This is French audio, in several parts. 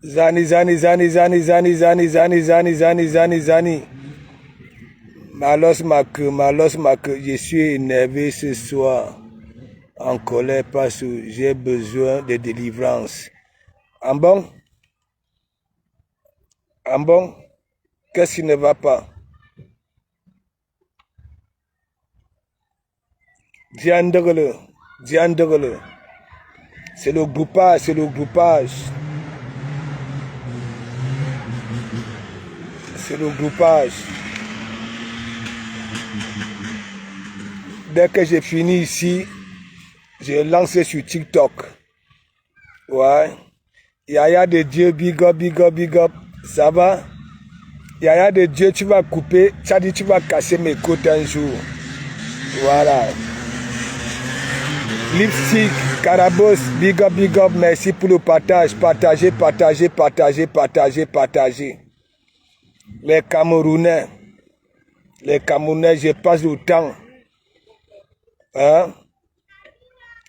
Zani, zani, zani, zani, zani, zani, zani, zani, zani, zani, zani. Malos Mac, je suis énervé ce soir, en colère parce que j'ai besoin de délivrance. En bon? En bon? Qu'est-ce qui ne va pas? Diandre-le. C'est le groupage, c'est le groupage. C'est le groupage. Dès que j'ai fini ici, je lance sur TikTok. Ouais. Yaya de Dieu, big up, big up, big up. Ça va? Yaya de Dieu, tu vas couper. Ça dit tu vas casser mes côtes un jour. Voilà. Lipstick, Carabos, big up, merci pour le partage. Partagez. Les Camerounais, je passe le temps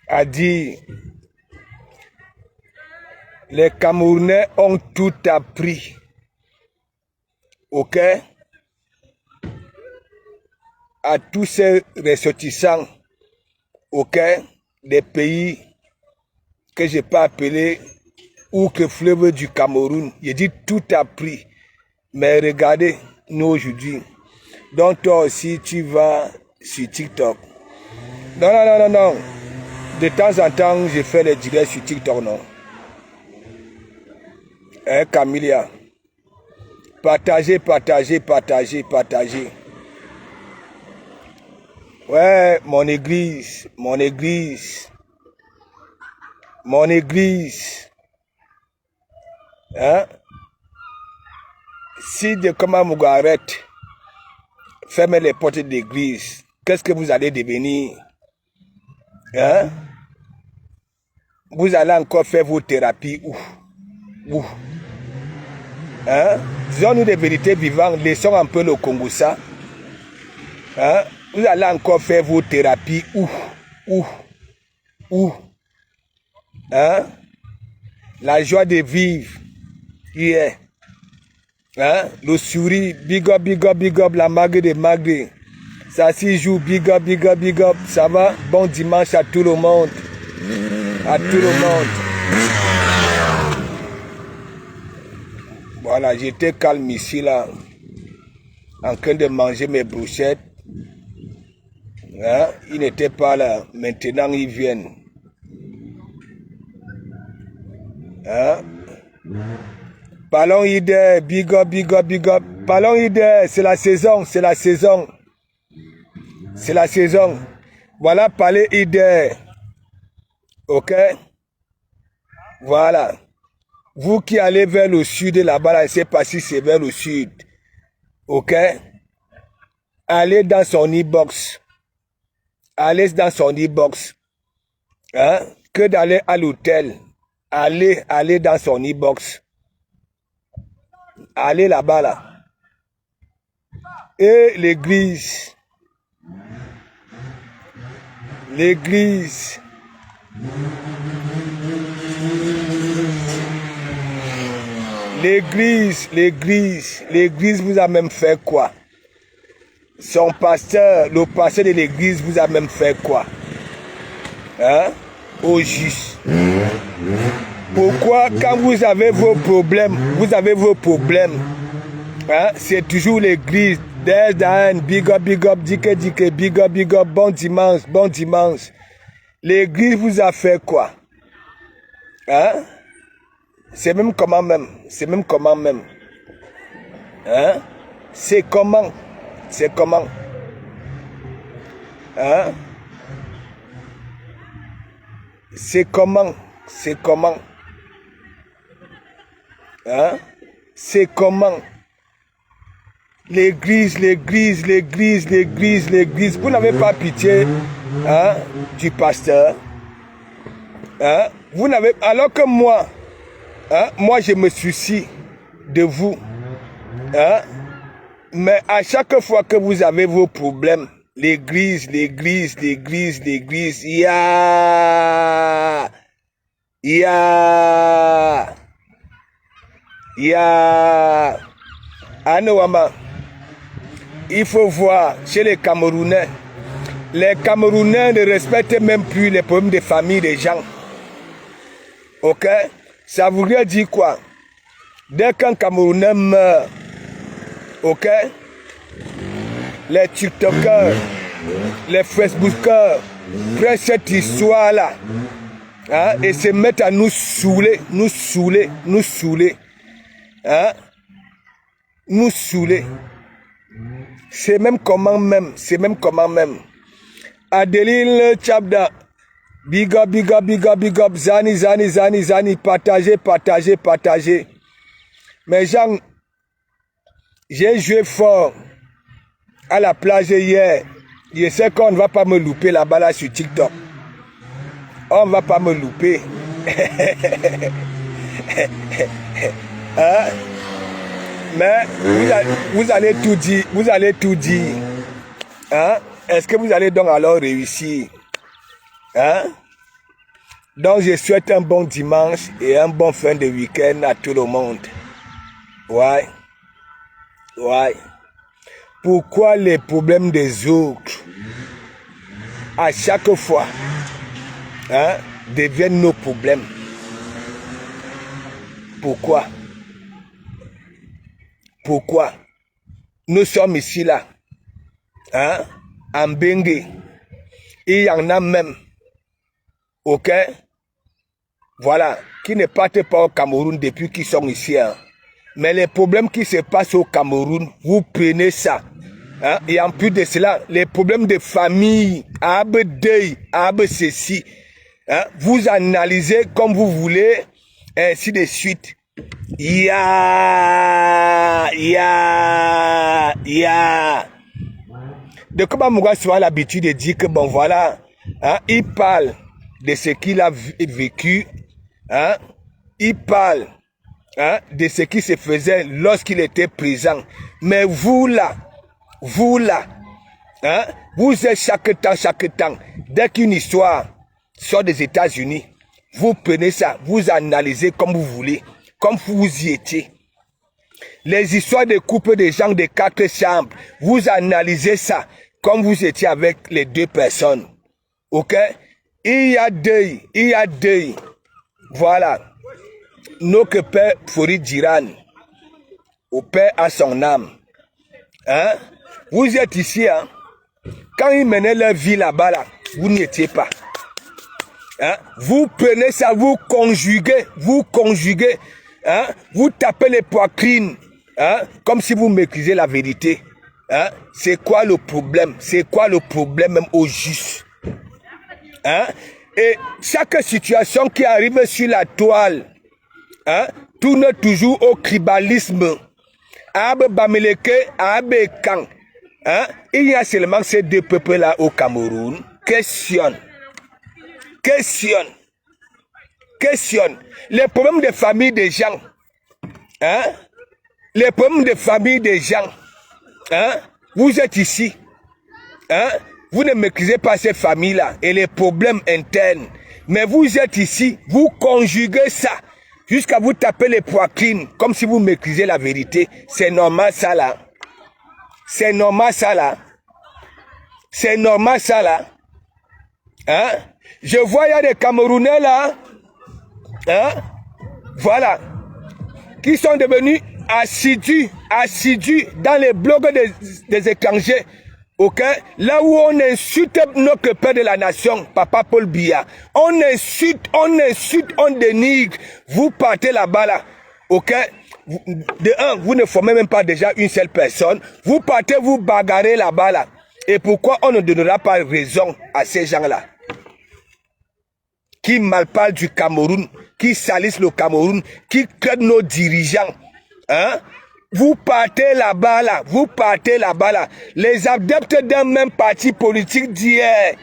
à dire, les Camerounais ont tout appris, ok, à tous ces ressortissants, ok, des pays que je n'ai pas appelés ou que fleuve du Cameroun. Je dis tout appris. Mais regardez, nous aujourd'hui. Donc toi aussi, tu vas sur TikTok. Non. De temps en temps, je fais les directs sur TikTok, non. Hein, Camilia. Partagez. Ouais, mon église. Hein? Si de Kamamougou arrête, fermez les portes de l'église, qu'est-ce que vous allez devenir? Hein? Vous allez encore faire vos thérapies où? Hein? Disons-nous des vérités vivantes, laissons un peu le Congoussa. Hein? Vous allez encore faire vos thérapies où? Hein? La joie de vivre, yeah. Hein? Le souris, big up, la magre de magre. Ça s'y joue, big up. Ça va? Bon dimanche à tout le monde. Voilà, j'étais calme ici, là. En train de manger mes brochettes. Hein? Ils n'étaient pas là. Maintenant, ils viennent. Hein? Parlons idée, big up. Parlons idée, c'est la saison. Voilà, parler idée. Ok? Voilà. Vous qui allez vers le sud, là-bas, là, je ne sais pas si c'est vers le sud. Ok? Allez dans son e-box. Hein? Que d'aller à l'hôtel. Allez dans son e-box. Allez là-bas, là. Et l'église. L'église, vous a même fait quoi? Son pasteur, le pasteur de l'église vous a même fait quoi? Hein? Au juste. Pourquoi quand vous avez vos problèmes, hein? C'est toujours l'église. Big up, dike, big up, bon dimanche. L'église vous a fait quoi? Hein? C'est même comment même. Hein? C'est comment? Hein? C'est comment? Hein? C'est comment? L'église, vous n'avez pas pitié, hein, du pasteur, hein, vous n'avez, alors que moi, hein, moi je me soucie de vous, hein, mais à chaque fois que vous avez vos problèmes, l'église, Il y a Anouama. Il faut voir chez les Camerounais. Les Camerounais ne respectent même plus les problèmes de famille des gens. Ok? Ça voudrait dire quoi? Dès qu'un Camerounais meurt, ok? Les TikTokers, les Facebookers prennent cette histoire-là, hein, et se mettent à nous saouler, nous saouler. Hein? Nous saouler. C'est même comment même. Adeline Tchabda, big up, Zani, partagez. Mais Jean, j'ai joué fort à la plage hier. Je sais qu'on ne va pas me louper là-bas là sur TikTok. On ne va pas me louper. Hein? Mais vous allez tout dire. Hein? Est-ce que vous allez donc alors réussir? Hein? Donc je souhaite un bon dimanche et un bon fin de week-end à tout le monde. Ouais. Pourquoi les problèmes des autres, à chaque fois, hein, deviennent nos problèmes? Pourquoi? Nous sommes ici là, hein, en Bengue. Il y en a même, ok? Voilà, qui ne partent pas au Cameroun depuis qu'ils sont ici, hein. Mais les problèmes qui se passent au Cameroun, vous prenez ça. Hein? Et en plus de cela, les problèmes de famille, Abe Deuil, Abe ceci, hein? Vous analysez comme vous voulez, ainsi de suite. De comment Mouga soit l'habitude de dire que bon voilà, hein? Il parle de ce qu'il a vécu, hein? Il parle, hein, de ce qui se faisait lorsqu'il était présent. Mais vous là, hein, vous êtes chaque temps, dès qu'une histoire sort des États-Unis, vous prenez ça, vous analysez comme vous voulez, comme vous y étiez. Les histoires de couples de gens de 4 chambres, vous analysez ça comme vous étiez avec les 2 personnes. Ok? Il y a deuil. Voilà. Nos que Père Fourid Diran, au Père à son âme. Hein? Vous êtes ici, hein? Quand ils menaient leur vie là-bas, là, vous n'y étiez pas. Hein? Vous prenez ça, vous conjuguez, hein? Vous tapez les poitrines, hein? Comme si vous maîtrisez la vérité. Hein? C'est quoi le problème? Même au juste? Hein? Et chaque situation qui arrive sur la toile, hein, tourne toujours au tribalisme. Abe Bameleke, Abe Kang. Hein? Il y a seulement ces 2 peuples-là au Cameroun. Questionne. Les problèmes de famille des gens. Hein? Hein? Vous êtes ici. Hein? Vous ne maîtrisez pas ces familles-là et les problèmes internes. Mais vous êtes ici, vous conjuguez ça jusqu'à vous taper les poitrines comme si vous maîtrisez la vérité. C'est normal ça là. Hein? Je vois, il y a des Camerounais là, hein? Voilà, qui sont devenus assidus dans les blogs des étrangers. Ok? Là où on insulte notre père de la nation, Papa Paul Biya, on insulte, on dénigre. Vous partez là-bas là, ok? De un, vous ne formez même pas déjà une seule personne. Vous partez vous bagarrer là-bas là. Et pourquoi on ne donnera pas raison à ces gens-là qui malparlent du Cameroun, qui salissent le Cameroun, qui créent nos dirigeants, hein? Vous partez là-bas là, Les adeptes d'un même parti politique d'hier,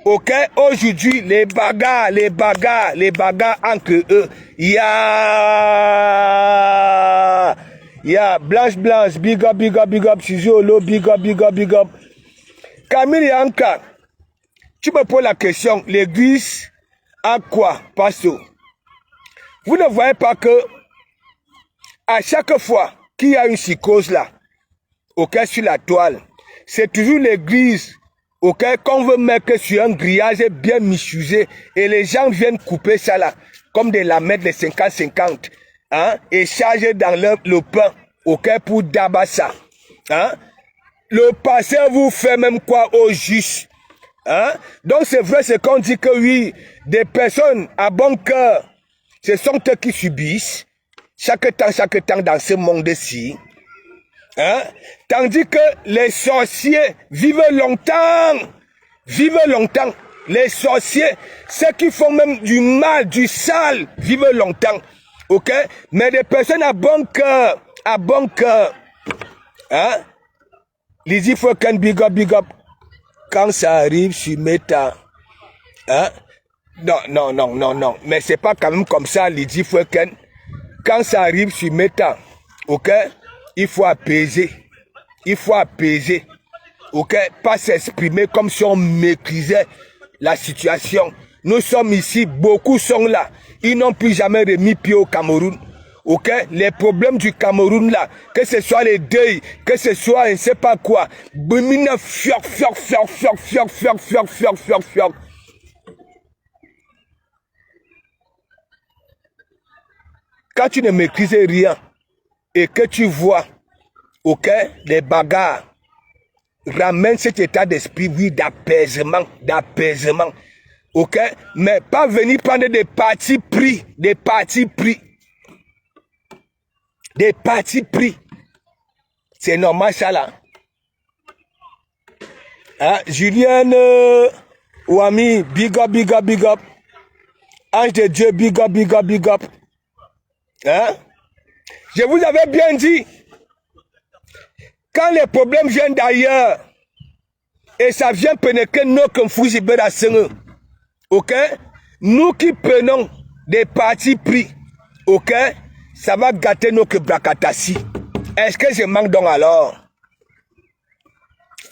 ok? Aujourd'hui, les bagarres entre eux. Blanche, big up, Sizolo, big up. Camille Yanka, tu me poses la question, l'église a quoi, pasteur? Vous ne voyez pas que à chaque fois qu'il y a une psychose là, ok, sur la toile, c'est toujours l'église, ok, qu'on veut mettre sur un grillage bien michusé et les gens viennent couper ça là, comme des lamelles de 50-50, hein, et charger dans le pain, ok, pour d'abattre ça, hein. Le pasteur vous fait même quoi au juste, hein. Donc c'est vrai ce qu'on dit que oui, des personnes à bon cœur, ce sont eux qui subissent chaque temps dans ce monde-ci. Hein? Tandis que les sorciers vivent longtemps. Vivent longtemps. Les sorciers, ceux qui font même du mal, du sale, vivent longtemps. Ok? Mais des personnes à bon cœur. Hein? Lizzy Foken, big up. Quand ça arrive sur Meta. Hein? Non. Mais c'est pas quand même comme ça, Lizzy Foken. Quand ça arrive sur Meta, ok, il faut apaiser. Ok, pas s'exprimer comme si on méprisait la situation. Nous sommes ici, beaucoup sont là. Ils n'ont plus jamais remis pied au Cameroun. Ok, les problèmes du Cameroun là, que ce soit les deuils, que ce soit je ne sais pas quoi. Quand tu ne maîtrises rien et que tu vois, ok, les bagarres, ramène cet état d'esprit, oui, d'apaisement, ok, mais pas venir prendre des partis pris, c'est normal ça là. Hein? Julienne, Ouami, big up, Ange de Dieu, big up. Hein? Je vous avais bien dit, quand les problèmes viennent d'ailleurs, et ça vient pénétrer nos conflits, ok? Nous qui prenons des partis pris, ok? Ça va gâter nos kebrakatassi. Est-ce que je manque donc alors?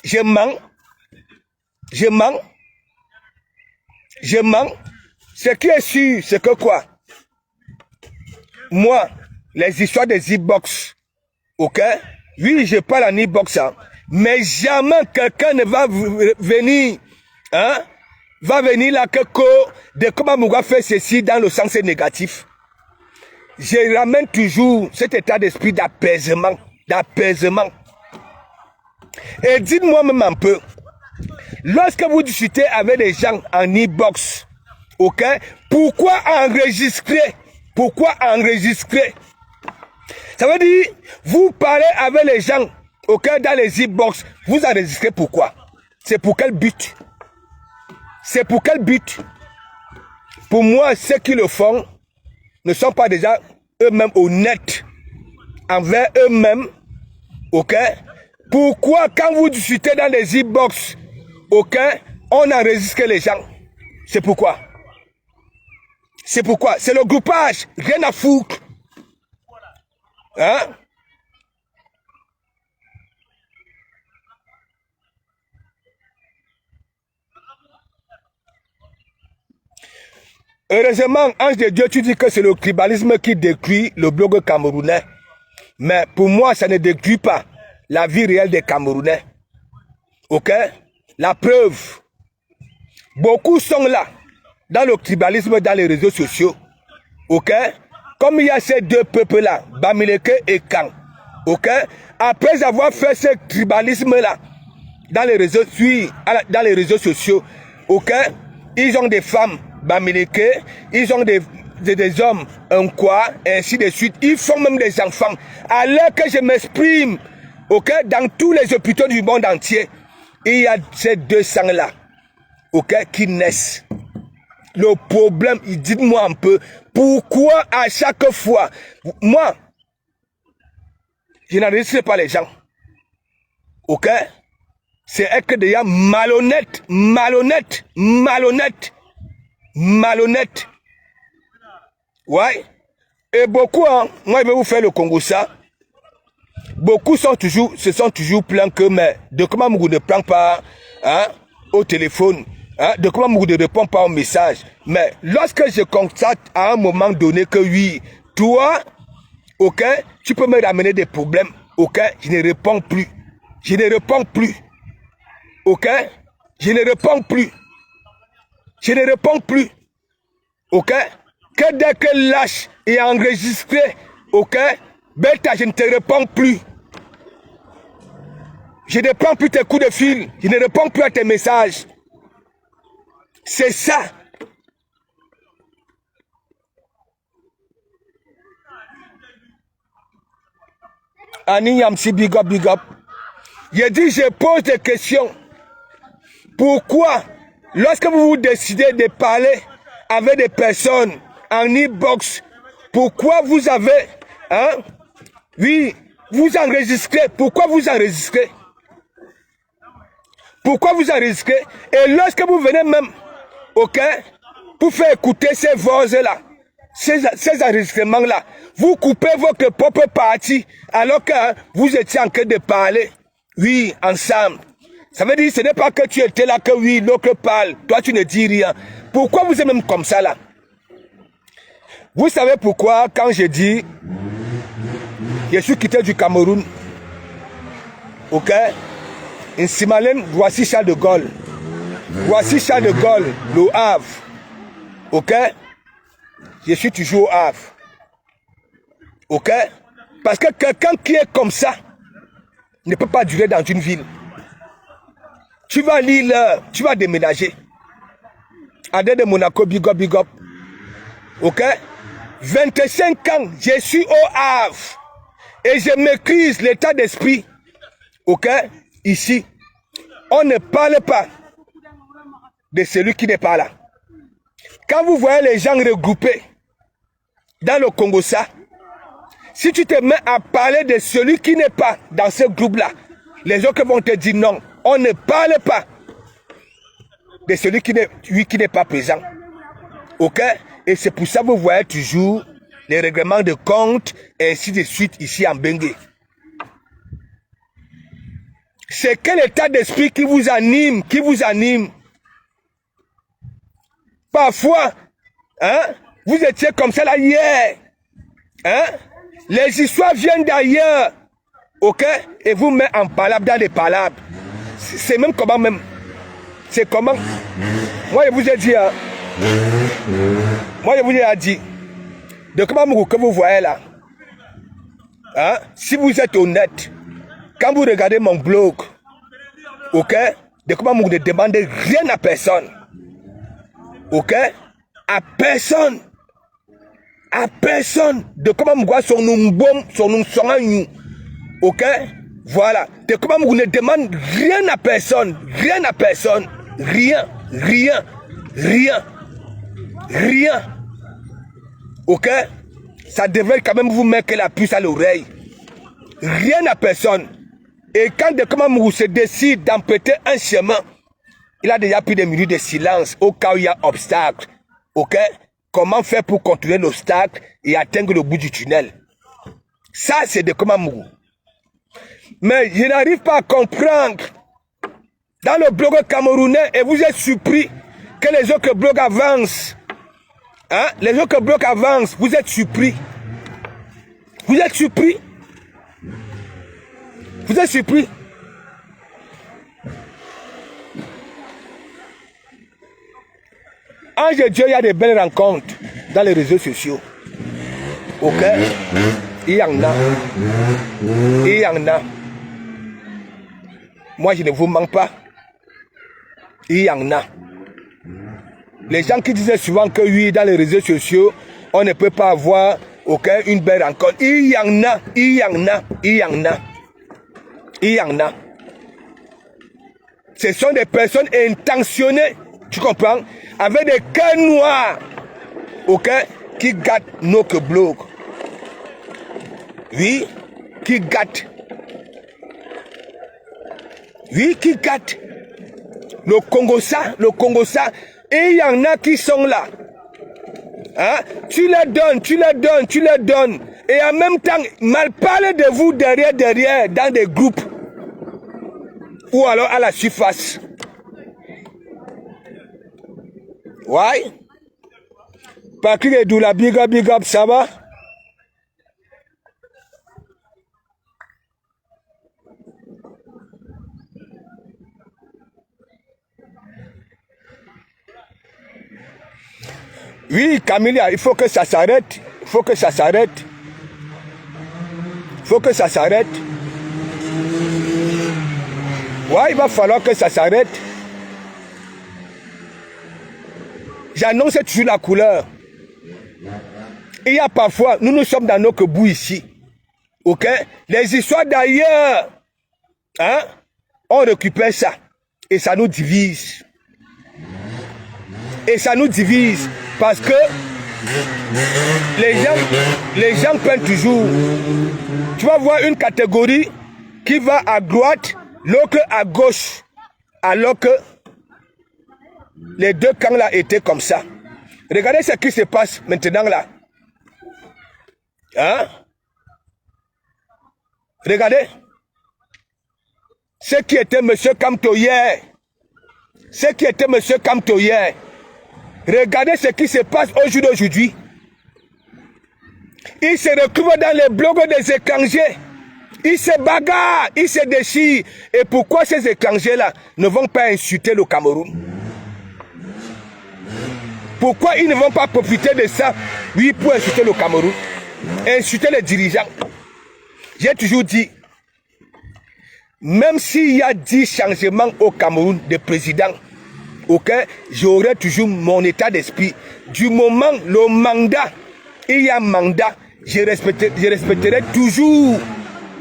Je manque. Ce qui est sûr, c'est que quoi? Moi, les histoires des e-box, ok? Oui, je parle en e-box, hein, mais jamais quelqu'un ne va venir, hein? Va venir là que de comment Mouga fait ceci dans le sens négatif. Je ramène toujours cet état d'esprit d'apaisement. Et dites-moi même un peu, lorsque vous discutez avec des gens en e-box, ok? Pourquoi enregistrer? Ça veut dire, vous parlez avec les gens, ok, dans les e-box, vous enregistrez pourquoi? C'est pour quel but? Pour moi, ceux qui le font ne sont pas déjà eux-mêmes honnêtes envers eux-mêmes, ok? Pourquoi quand vous discutez dans les e-box, ok, on enregistre les gens? C'est pourquoi? C'est le groupage, rien à foutre. Hein? Heureusement, Ange de Dieu, tu dis que c'est le tribalisme qui détruit le blog camerounais. Mais pour moi, ça ne détruit pas la vie réelle des Camerounais. Ok? La preuve. Beaucoup sont là, dans le tribalisme, dans les réseaux sociaux. Ok? Comme il y a ces deux peuples-là, Bamileke et Kang. Ok? Après avoir fait ce tribalisme-là, dans les réseaux sociaux, ok? Ils ont des femmes, Bamileke, ils ont des hommes, ainsi de suite. Ils font même des enfants. Alors que je m'exprime, ok? Dans tous les hôpitaux du monde entier, il y a ces deux sangs-là, ok? Qui naissent. Le problème, dites-moi un peu, pourquoi à chaque fois, moi, je n'enregistre pas les gens, ok? C'est que déjà malhonnête. Ouais. Et beaucoup, hein, moi je vais vous faire le Congo ça. Beaucoup se sont toujours plaints que, mais de comment Mougou ne prend pas, hein, au téléphone, hein, de comment Mougou ne répond pas au message. Mais lorsque je constate à un moment donné que oui, toi, ok, tu peux me ramener des problèmes. Ok? Je ne réponds plus. Je ne réponds plus. Ok? Je ne réponds plus. Je ne réponds plus. Ok? Que dès que lâche et enregistré, ok? Beta, je ne te réponds plus. Je ne prends plus tes coups de fil. Je ne réponds plus à tes messages. C'est ça. Annie Yamsi, big up, big up. Je dis, je pose des questions. Pourquoi, lorsque vous décidez de parler avec des personnes en e-box, pourquoi vous avez, hein, oui, vous enregistrez, pourquoi vous enregistrez? Pourquoi vous enregistrez? Et lorsque vous venez même, ok, pour faire écouter ces voix-là, ces enregistrements-là, vous coupez votre propre partie, alors que hein, vous étiez en train de parler, oui, ensemble. Ça veut dire, ce n'est pas que tu étais là, que oui, l'autre parle, toi tu ne dis rien. Pourquoi vous êtes même comme ça là? Vous savez pourquoi, quand je dis, je suis quitté du Cameroun, ok? In Simalène, voici Charles de Gaulle. Voici Charles de Gaulle, le Havre. Ok? Je suis toujours au Havre. Ok? Parce que quelqu'un qui est comme ça ne peut pas durer dans une ville. Tu vas à Lille, tu vas déménager. Adé de Monaco, big up, big up. Ok? 25 ans, je suis au Havre. Et je maîtrise l'état d'esprit. Ok? Ici, on ne parle pas de celui qui n'est pas là. Quand vous voyez les gens regroupés dans le Congo, ça, si tu te mets à parler de celui qui n'est pas dans ce groupe-là, les autres vont te dire non, on ne parle pas de celui qui n'est pas présent. Ok? Et c'est pour ça que vous voyez toujours les règlements de compte et ainsi de suite ici en Bengué. C'est quel état d'esprit qui vous anime, Parfois, hein, vous étiez comme ça là hier. Hein? Les histoires viennent d'ailleurs. Ok? Et vous mettez en palabre dans les palabres. C'est même comment même. C'est comment. Moi je vous ai dit. Hein, moi je vous ai dit. De comment que vous voyez là. Hein? Si vous êtes honnête. Quand vous regardez mon blog. Ok? De comment vous ne demandez rien à personne. Ok? À personne. À personne. De comment vous voyez son nom bon, son nom son agneau. Ok? Voilà. De comment vous ne demandez rien à personne. Rien à personne. Rien. Rien. Rien. Rien. Ok? Ça devrait quand même vous mettre la puce à l'oreille. Rien à personne. Et quand de comment vous se décide d'emprunter un chemin, il a déjà pris des minutes de silence au cas où il y a obstacle. Ok? Comment faire pour contrôler l'obstacle et atteindre le bout du tunnel? Ça, c'est de comment Mougou. Mais je n'arrive pas à comprendre. Dans le blog camerounais, et vous êtes surpris que les autres blogs avancent. Hein? Les autres blogs avancent. Vous êtes surpris. Vous êtes surpris. Vous êtes surpris. Ange de Dieu, il y a des belles rencontres dans les réseaux sociaux. Ok? Il y en a. Il y en a. Moi, je ne vous mens pas. Il y en a. Les gens qui disaient souvent que oui, dans les réseaux sociaux, on ne peut pas avoir une belle rencontre. Il y en a. Il y en a. Il y en a. Il y en a. Ce sont des personnes intentionnées. Tu comprends? Avec des cœurs noirs, ok, qui gâtent notre blog. Oui, qui gâtent. Oui, qui gâtent. Le Congo ça. Et il y en a qui sont là. Hein? Tu les donnes. Et en même temps, mal parler de vous derrière, dans des groupes. Ou alors à la surface. Ouais. Pakri de Doula, big up, ça va? Oui, Camilla, il faut que ça s'arrête. Il faut que ça s'arrête. Il faut que ça s'arrête. Ouais, il va falloir que ça s'arrête. J'annonce toujours la couleur. Il y a parfois, nous sommes dans nos bouts ici. Ok? Les histoires d'ailleurs, hein? On récupère ça. Et ça nous divise. Et ça nous divise. Parce que les gens prennent toujours. Tu vas voir une catégorie qui va à droite, l'autre à gauche. Alors que les deux camps là étaient comme ça. Regardez ce qui se passe maintenant là. Hein? Regardez. Ce qui était M. Kamto hier. Ce qui était M. Kamto hier. Regardez ce qui se passe au jour d'aujourd'hui. Il se retrouve dans les blogs des étrangers. Ils se bagarrent, ils se déchirent. Et pourquoi ces étrangers-là ne vont pas insulter le Cameroun? Pourquoi ils ne vont pas profiter de ça, oui, pour insulter le Cameroun? Insulter les dirigeants. J'ai toujours dit, même s'il y a 10 changements au Cameroun de président, ok, j'aurai toujours mon état d'esprit. Du moment le mandat, il y a mandat, je respecterai toujours,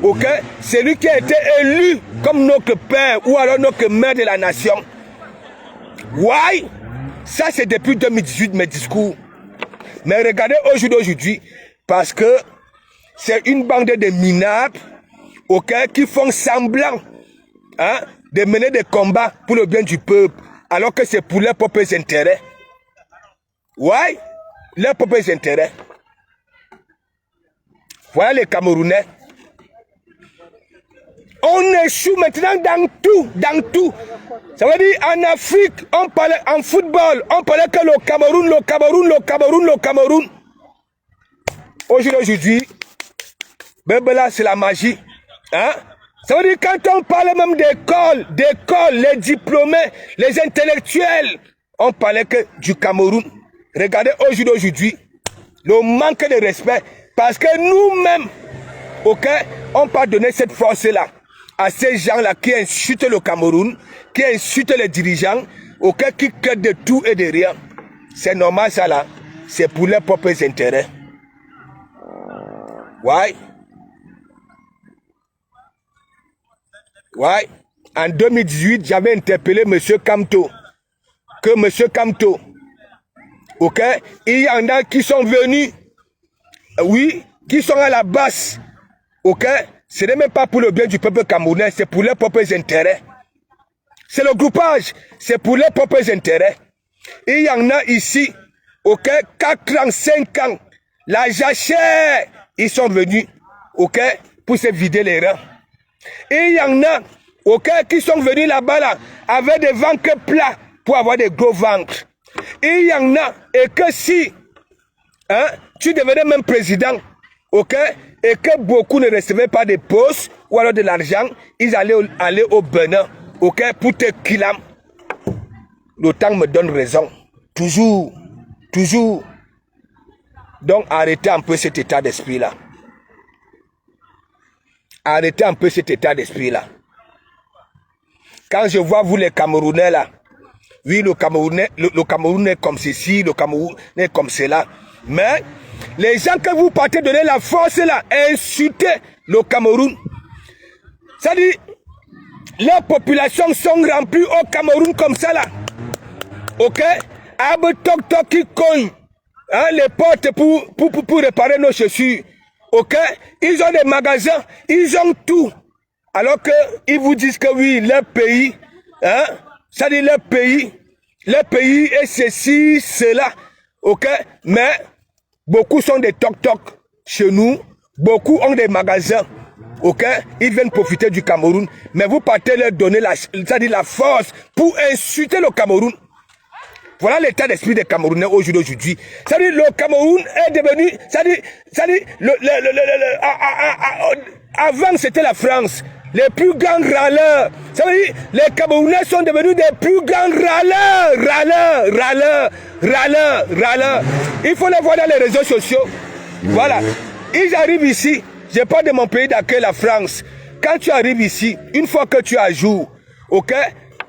ok, celui qui a été élu comme notre père ou alors notre mère de la nation. Why? Ça c'est depuis 2018 mes discours. Mais regardez aujourd'hui, parce que c'est une bande de minables, ok, qui font semblant, hein, de mener des combats pour le bien du peuple. Alors que c'est pour leurs propres intérêts. Ouais, leurs propres intérêts. Voilà les Camerounais. On échoue maintenant dans tout, dans tout. Ça veut dire en Afrique, on parlait en football, on parlait que le Cameroun, le Cameroun, le Cameroun, le Cameroun. Aujourd'hui, là c'est la magie. Hein? Ça veut dire quand on parle même d'école, les diplômés, les intellectuels, on parlait que du Cameroun. Regardez aujourd'hui, le manque de respect, parce que nous-mêmes, ok, on peut donner cette force-là à ces gens-là qui insultent le Cameroun, qui insultent les dirigeants, ok, qui créent de tout et de rien. C'est normal ça là, c'est pour leurs propres intérêts. Ouais. Ouais, en 2018, j'avais interpellé M. Kamto. Que M. Kamto, ok, il y en a qui sont venus, oui, qui sont à la base, ok, ce n'est même pas pour le bien du peuple camerounais, c'est pour leurs propres intérêts. C'est le groupage, c'est pour leurs propres intérêts. Il y en a ici, ok, 4 ans, 5 ans, la jachère, ils sont venus, ok, pour se vider les reins. Et il y en a, ok, qui sont venus là-bas là, avec des ventres plats pour avoir des gros ventres. Et il y en a, et que si, hein, tu devenais même président, ok, et que beaucoup ne recevaient pas de postes ou alors de l'argent, ils allaient aller au Bénin, ok, pour te killam. Le temps me donne raison. Toujours, toujours. Donc arrêtez un peu cet état d'esprit-là. Arrêtez un peu cet état d'esprit-là. Quand je vois vous les Camerounais là, oui, le Cameroun est comme ceci, le Cameroun est comme cela. Mais les gens que vous partez donner la force là, insulter le Cameroun. Ça dit, les populations sont remplies au Cameroun comme ça là. Ok? Abe tok tok qui cogne, hein, les portes pour réparer nos chaussures. Ok? Ils ont des magasins, ils ont tout. Alors qu'ils vous disent que oui, leur pays, hein, ça dit leur pays est ceci, cela. Ok? Mais beaucoup sont des tok-tok chez nous. Beaucoup ont des magasins. Ok? Ils viennent profiter du Cameroun. Mais vous partez leur donner la force pour insulter le Cameroun. Voilà l'état d'esprit des Camerounais aujourd'hui. C'est-à-dire le Cameroun est devenu, c'est-à-dire avant c'était la France. Les plus grands râleurs. Ça veut dire, les Camerounais sont devenus des plus grands râleurs. Il faut les voir dans les réseaux sociaux. Voilà. Ils arrivent ici. Je parle de mon pays d'accueil, la France. Quand tu arrives ici, une fois que tu as jour, ok?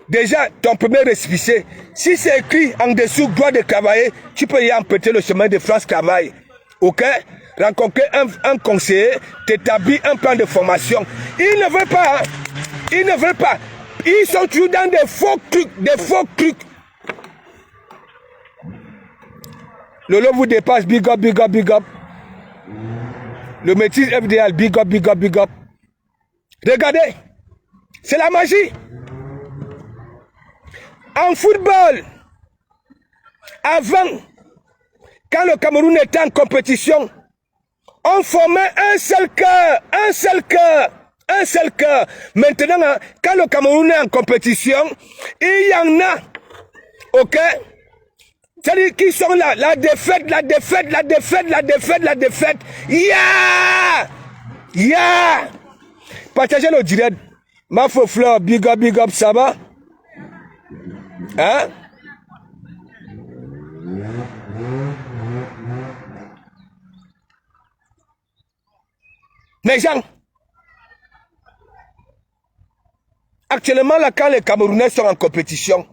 Déjà, ton premier récépissé, si c'est écrit en dessous, droit de travailler, tu peux y emprunter le chemin de France Travail. Ok? Rencontrer un conseiller, t'établir un plan de formation. Ils ne veulent pas, hein? Ils ne veulent pas. Ils sont toujours dans des faux trucs, Lolo vous dépasse, big up. Le métier FDL, big up. Regardez, c'est la magie. En football, avant, quand le Cameroun était en compétition, on formait un seul cœur. Maintenant, quand le Cameroun est en compétition, il y en a, ok? C'est-à-dire qu'ils sont là, la défaite. Yeah! Partagez le direct. Ma faux fleur, big up, ça va? Hein? Mes gens, actuellement, là, quand les Camerounais sont en compétition,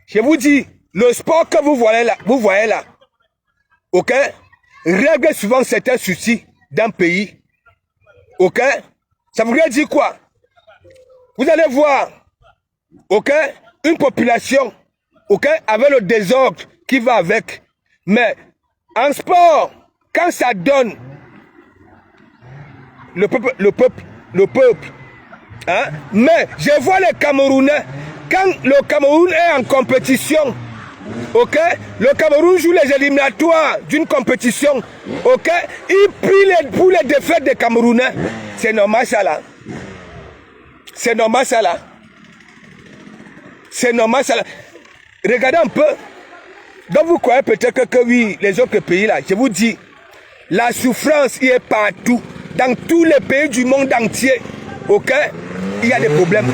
je vous dis, le sport que vous voyez là, ok, règle souvent certains soucis d'un pays, ok, ça voudrait dire quoi? Vous allez voir, ok, une population, ok, avec le désordre qui va avec, mais en sport, quand ça donne, le peuple, hein, mais je vois les Camerounais, quand le Cameroun est en compétition, ok, le Cameroun joue les éliminatoires d'une compétition, ok, il prie pour les défaites des Camerounais. C'est normal ça là. Regardez un peu. Donc vous croyez peut-être que oui, les autres pays là, je vous dis, la souffrance y est partout. Dans tous les pays du monde entier, ok, il y a des problèmes.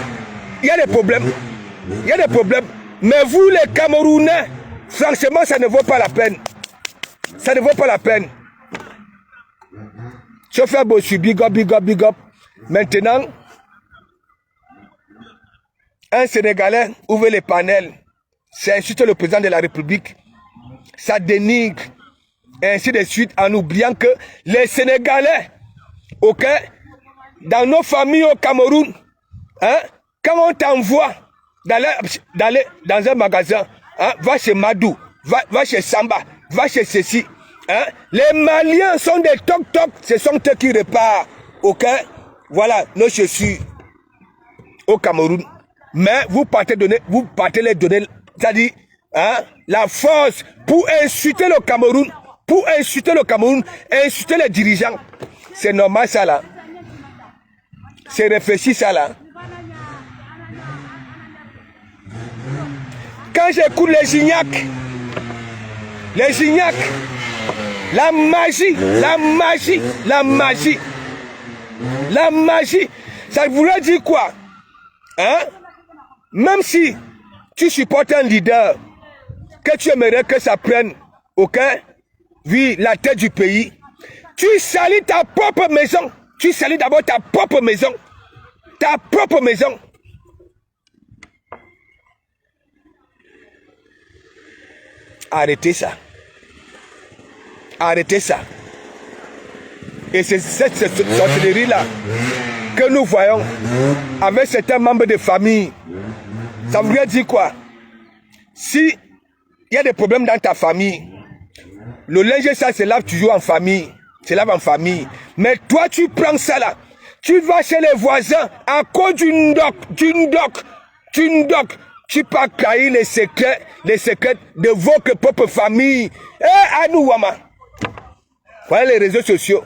Mais vous les Camerounais, franchement, ça ne vaut pas la peine. Chauffeur Bossu, big up. Maintenant, un Sénégalais ouvre les panels, c'est insulte le président de la République, ça dénigre, et ainsi de suite, en oubliant que les Sénégalais, ok, dans nos familles au Cameroun, hein, quand on t'envoie dans un magasin, hein, va chez Madou, va chez Samba, va chez ceci, hein, les Maliens sont des toc-toc, ce sont eux qui réparent, ok, voilà nos chaussures au Cameroun. Mais vous partez les donner, c'est-à-dire, hein, la force pour insulter le Cameroun, insulter les dirigeants. C'est normal ça là. C'est réfléchi ça là. Quand j'écoute les Gignac, la magie, ça voulait dire quoi? Hein? Même si tu supportes un leader, que tu aimerais que ça prenne, ok, oui, la tête du pays, tu salis ta propre maison. Tu salis d'abord ta propre maison. Arrêtez ça. Et c'est cette sorcellerie-là que nous voyons avec certains membres de famille. Ça voudrait dire quoi? Si il y a des problèmes dans ta famille, le linge ça se lave toujours en famille. Mais toi tu prends ça là, tu vas chez les voisins à cause d'une doc. Tu peux trahir les secrets de votre propre famille. À nous, Wama. Voilà les réseaux sociaux.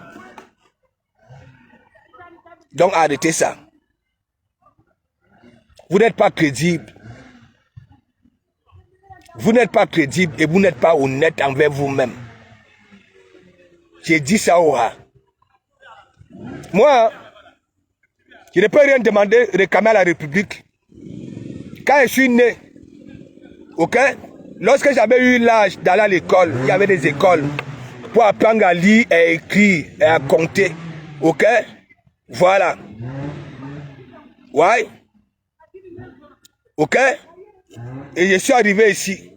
Donc arrêtez ça. Vous n'êtes pas crédible. Et vous n'êtes pas honnête envers vous-même. J'ai dit ça au rat. Moi, Je ne peux rien demander, réclamer à la République. Quand je suis né, ok, lorsque j'avais eu l'âge d'aller à l'école, il y avait des écoles pour apprendre à lire, à écrire et à compter. Ok, voilà. Ouais. Ok. Et je suis arrivé ici,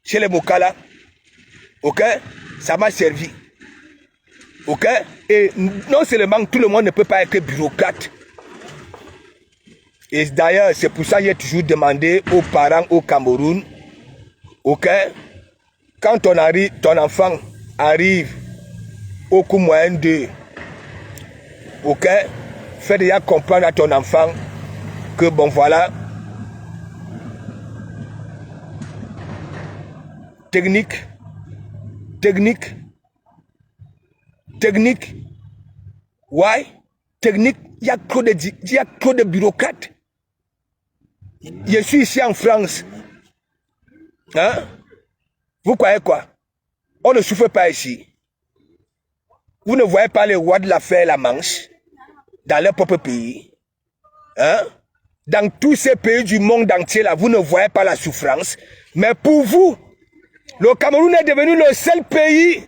chez les Mokala. Ok, ça m'a servi. Ok, et non seulement tout le monde ne peut pas être bureaucrate. Et d'ailleurs, c'est pour ça que j'ai toujours demandé aux parents au Cameroun, ok, quand ton enfant arrive au cours moyen de, ok, fais déjà comprendre à ton enfant que bon voilà, technique, ouais, technique, il y a trop de bureaucrates. Je suis ici en France. Hein? Vous croyez quoi? On ne souffre pas ici. Vous ne voyez pas les rois de l'affaire la Manche dans leur propre pays. Hein? Dans tous ces pays du monde entier, là, vous ne voyez pas la souffrance. Mais pour vous, le Cameroun est devenu le seul pays,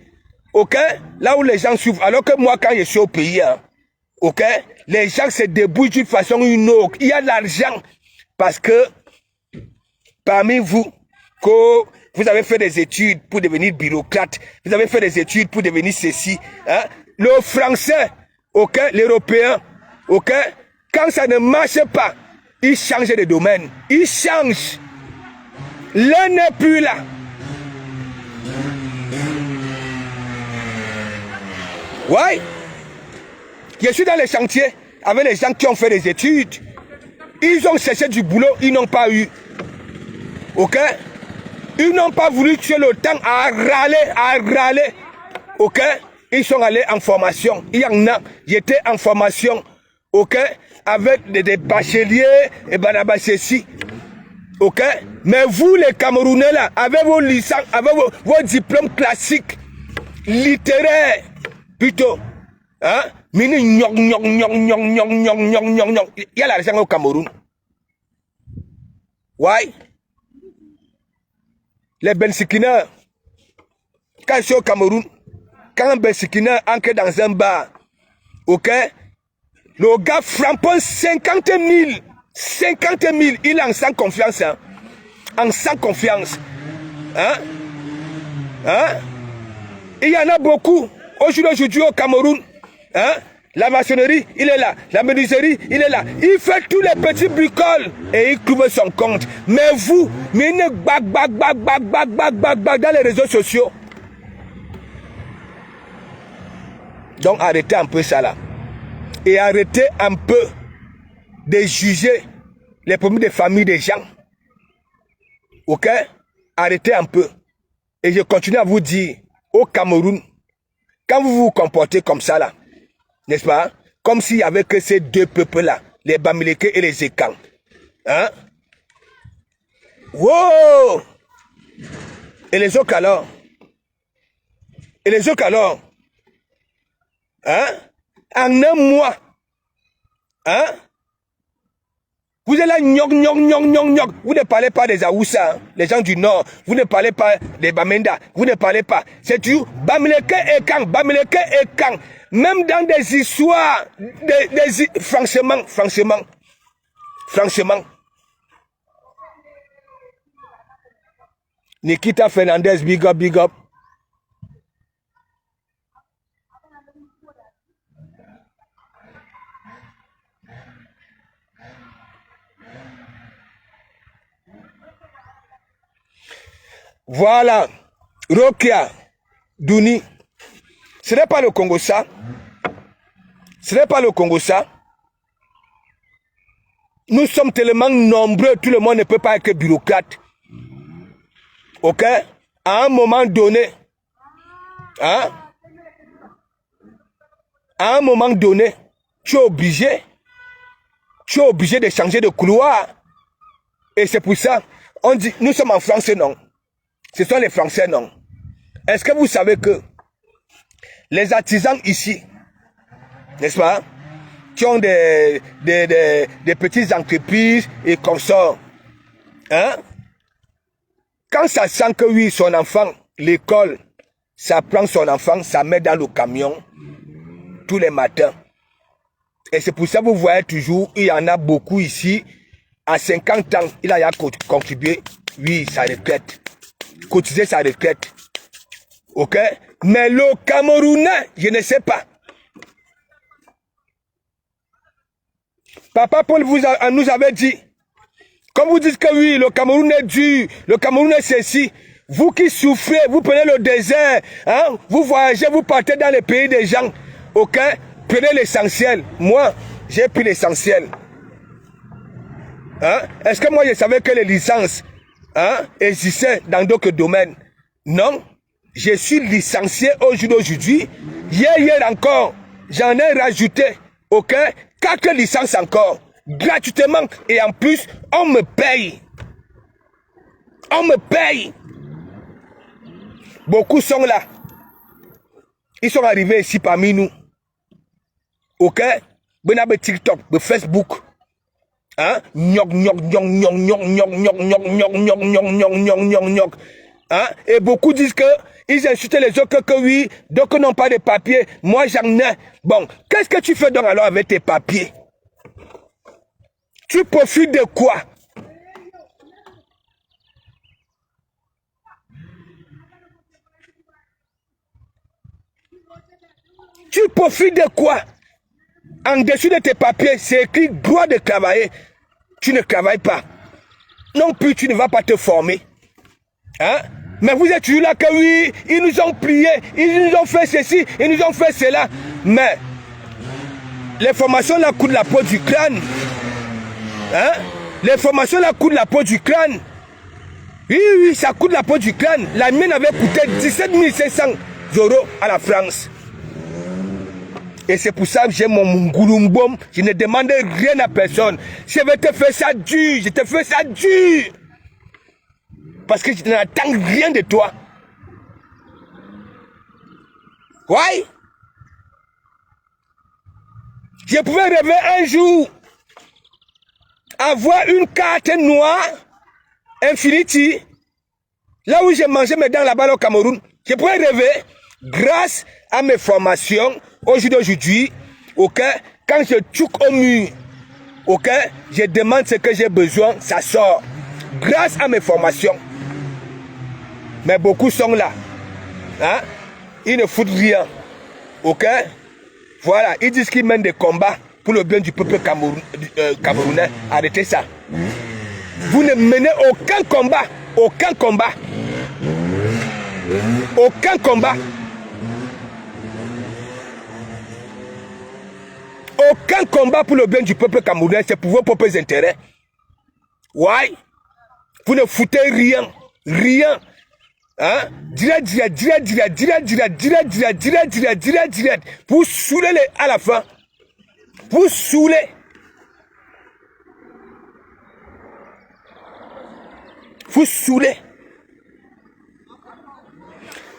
ok, là où les gens souffrent. Alors que moi, quand je suis au pays, hein, ok, les gens se débrouillent d'une façon ou d'une autre. Il y a de l'argent. Parce que parmi vous, que vous avez fait des études pour devenir bureaucrate, vous avez fait des études pour devenir ceci, hein? Le français, ok, l'européen, ok, quand ça ne marche pas, il change de domaine, il change. L'un n'est plus là. Ouais, je suis dans les chantiers avec les gens qui ont fait des études. Ils ont cherché du boulot, ils n'ont pas eu. Ok? Ils n'ont pas voulu tuer le temps à râler. Ok? Ils sont allés en formation. Il y en a, j'étais en formation. Ok? Avec des bacheliers et banaba ceci. Ok? Mais vous, les Camerounais là, avec vos licences, avec vos diplômes classiques, littéraires, plutôt. Hein? Il y a l'argent au Cameroun. Ouais. Les Bensikineurs, quand je suis au Cameroun, quand un Bensikineur entre dans un bar, ok, le gars framponne 50 000, il est en sans confiance, hein? En sans confiance. Hein? Hein? Il y en a beaucoup aujourd'hui au Cameroun. Hein? La maçonnerie, il est là. La menuiserie, il est là. Il fait tous les petits bricoles et il trouve son compte. Mais vous, dans les réseaux sociaux. Donc arrêtez un peu ça là. Et arrêtez un peu de juger les problèmes des familles des gens. Ok? Arrêtez un peu. Et je continue à vous dire, au Cameroun, quand vous vous comportez comme ça là, n'est-ce pas? Comme s'il n'y avait que ces deux peuples-là, les Bamileke et les Ekang. Hein? Wow! Et les autres alors? Et les autres alors? Hein? En un mois, hein? Vous êtes là, vous ne parlez pas des Aoussa, hein? Les gens du Nord, vous ne parlez pas des Bamenda, vous ne parlez pas. C'est toujours Bamileke et Kang, Bamileke et Kang. Même dans des histoires, franchement. Nikita Fernandez, big up. Voilà, Rokia, Douni. Ce n'est pas le Congo ça. Nous sommes tellement nombreux, tout le monde ne peut pas être bureaucrate. Ok? À un moment donné, hein? À un moment donné, tu es obligé de changer de couloir. Et c'est pour ça, on dit, nous sommes en France, non. Ce sont les Français, non. Est-ce que vous savez que les artisans ici, n'est-ce pas, qui ont des petites entreprises et consorts. Hein? Quand ça sent que oui, son enfant, l'école, ça prend son enfant, ça met dans le camion tous les matins. Et c'est pour ça que vous voyez toujours, il y en a beaucoup ici, à 50 ans, il a contribué, oui, sa retraite, cotisé sa retraite. Ok? Mais le Camerounais, je ne sais pas. Papa Paul nous avait dit, comme vous dites que oui, le Cameroun est dur, le Cameroun est ceci, vous qui souffrez, vous prenez le désert, hein, vous voyagez, vous partez dans les pays des gens, ok? Prenez l'essentiel. Moi, j'ai pris l'essentiel. Hein? Est-ce que moi je savais que les licences, hein, existaient dans d'autres domaines? Non. Je suis licencié au jour d'aujourd'hui. Hier encore, j'en ai rajouté, ok? 4 licences encore, gratuitement. Et en plus, on me paye. On me paye. Beaucoup sont là. Ils sont arrivés ici parmi nous. Ok? Vous avez TikTok, Facebook. Hein? Hein? Et beaucoup disent que ils insultent les autres que oui, donc n'ont pas de papiers. Moi j'en ai. Bon, qu'est-ce que tu fais donc alors avec tes papiers? Tu profites de quoi? Tu profites de quoi? En dessous de tes papiers, c'est écrit droit de travailler. Tu ne travailles pas. Non plus, tu ne vas pas te former. Hein? Mais vous êtes toujours là que oui, ils nous ont plié, ils nous ont fait ceci, ils nous ont fait cela. Mais les formations là coûtent la peau du crâne. Hein? Les formations là coûtent la peau du crâne. Oui, oui, ça coûte la peau du crâne. La mienne avait coûté 17 500 € à la France. Et c'est pour ça que j'ai mon mungulumbom. Je ne demande rien à personne. Je vais te faire ça dur. Je te fais ça dur. Parce que je n'attends rien de toi. Ouais. Je pouvais rêver un jour avoir une carte noire Infinity. Là où j'ai mangé mes dents là-bas au Cameroun. Je pourrais rêver grâce à mes formations. Aujourd'hui, ok, quand je touche au mur, ok, je demande ce que j'ai besoin, ça sort. Grâce à mes formations. Mais beaucoup sont là. Hein? Ils ne foutent rien. Ok? Voilà, ils disent qu'ils mènent des combats pour le bien du peuple camerounais. Arrêtez ça. Vous ne menez aucun combat. Aucun combat. Aucun combat. Aucun combat pour le bien du peuple camerounais, c'est pour vos propres intérêts. Ouais. Vous ne foutez rien. Rien. Hein? Direct. Vous saoulez à la fin. Vous saoulez. Vous saoulez.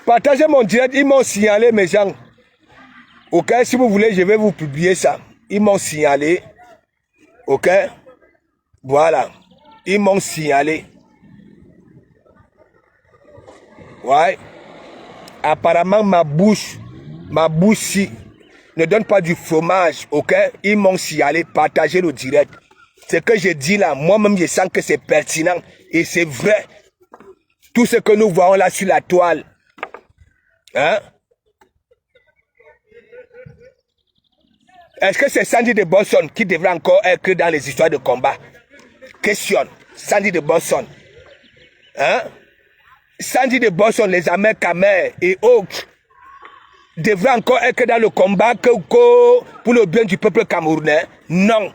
Partagez mon direct, ils m'ont signalé mes gens. Ok, si vous voulez, je vais vous publier ça. Ils m'ont signalé. Ok? Voilà. Ils m'ont signalé. Ouais. Apparemment, ma bouche ne donne pas du fromage. Ok? Ils m'ont signalé. Partagez le direct. Ce que je dis là, moi-même, je sens que c'est pertinent. Et c'est vrai. Tout ce que nous voyons là sur la toile. Hein? Est-ce que c'est Sandy de Boston qui devrait encore être dans les histoires de combat? Questionne. Sandy de Boston. Hein? Sandy de Boston, les Américains et autres devraient encore être dans le combat pour le bien du peuple camerounais? Non.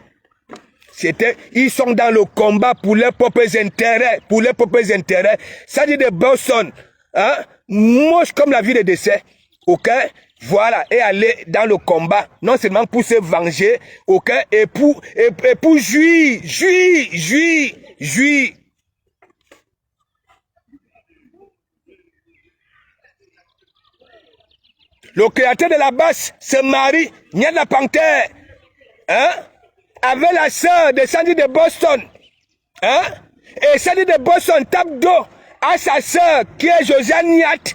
Ils sont dans le combat pour leurs propres intérêts. Pour leurs propres intérêts. Sandy de Boston, hein? Moche comme la vie de décès. Ok? Voilà, et aller dans le combat, non seulement pour se venger, ok, et pour jouir. Le créateur de la basse se marie, il y a de la panthère. hein, avec la sœur de Sandy de Boston. Hein? Et Sandy de Boston tape dos à sa sœur qui est Josiane Niat.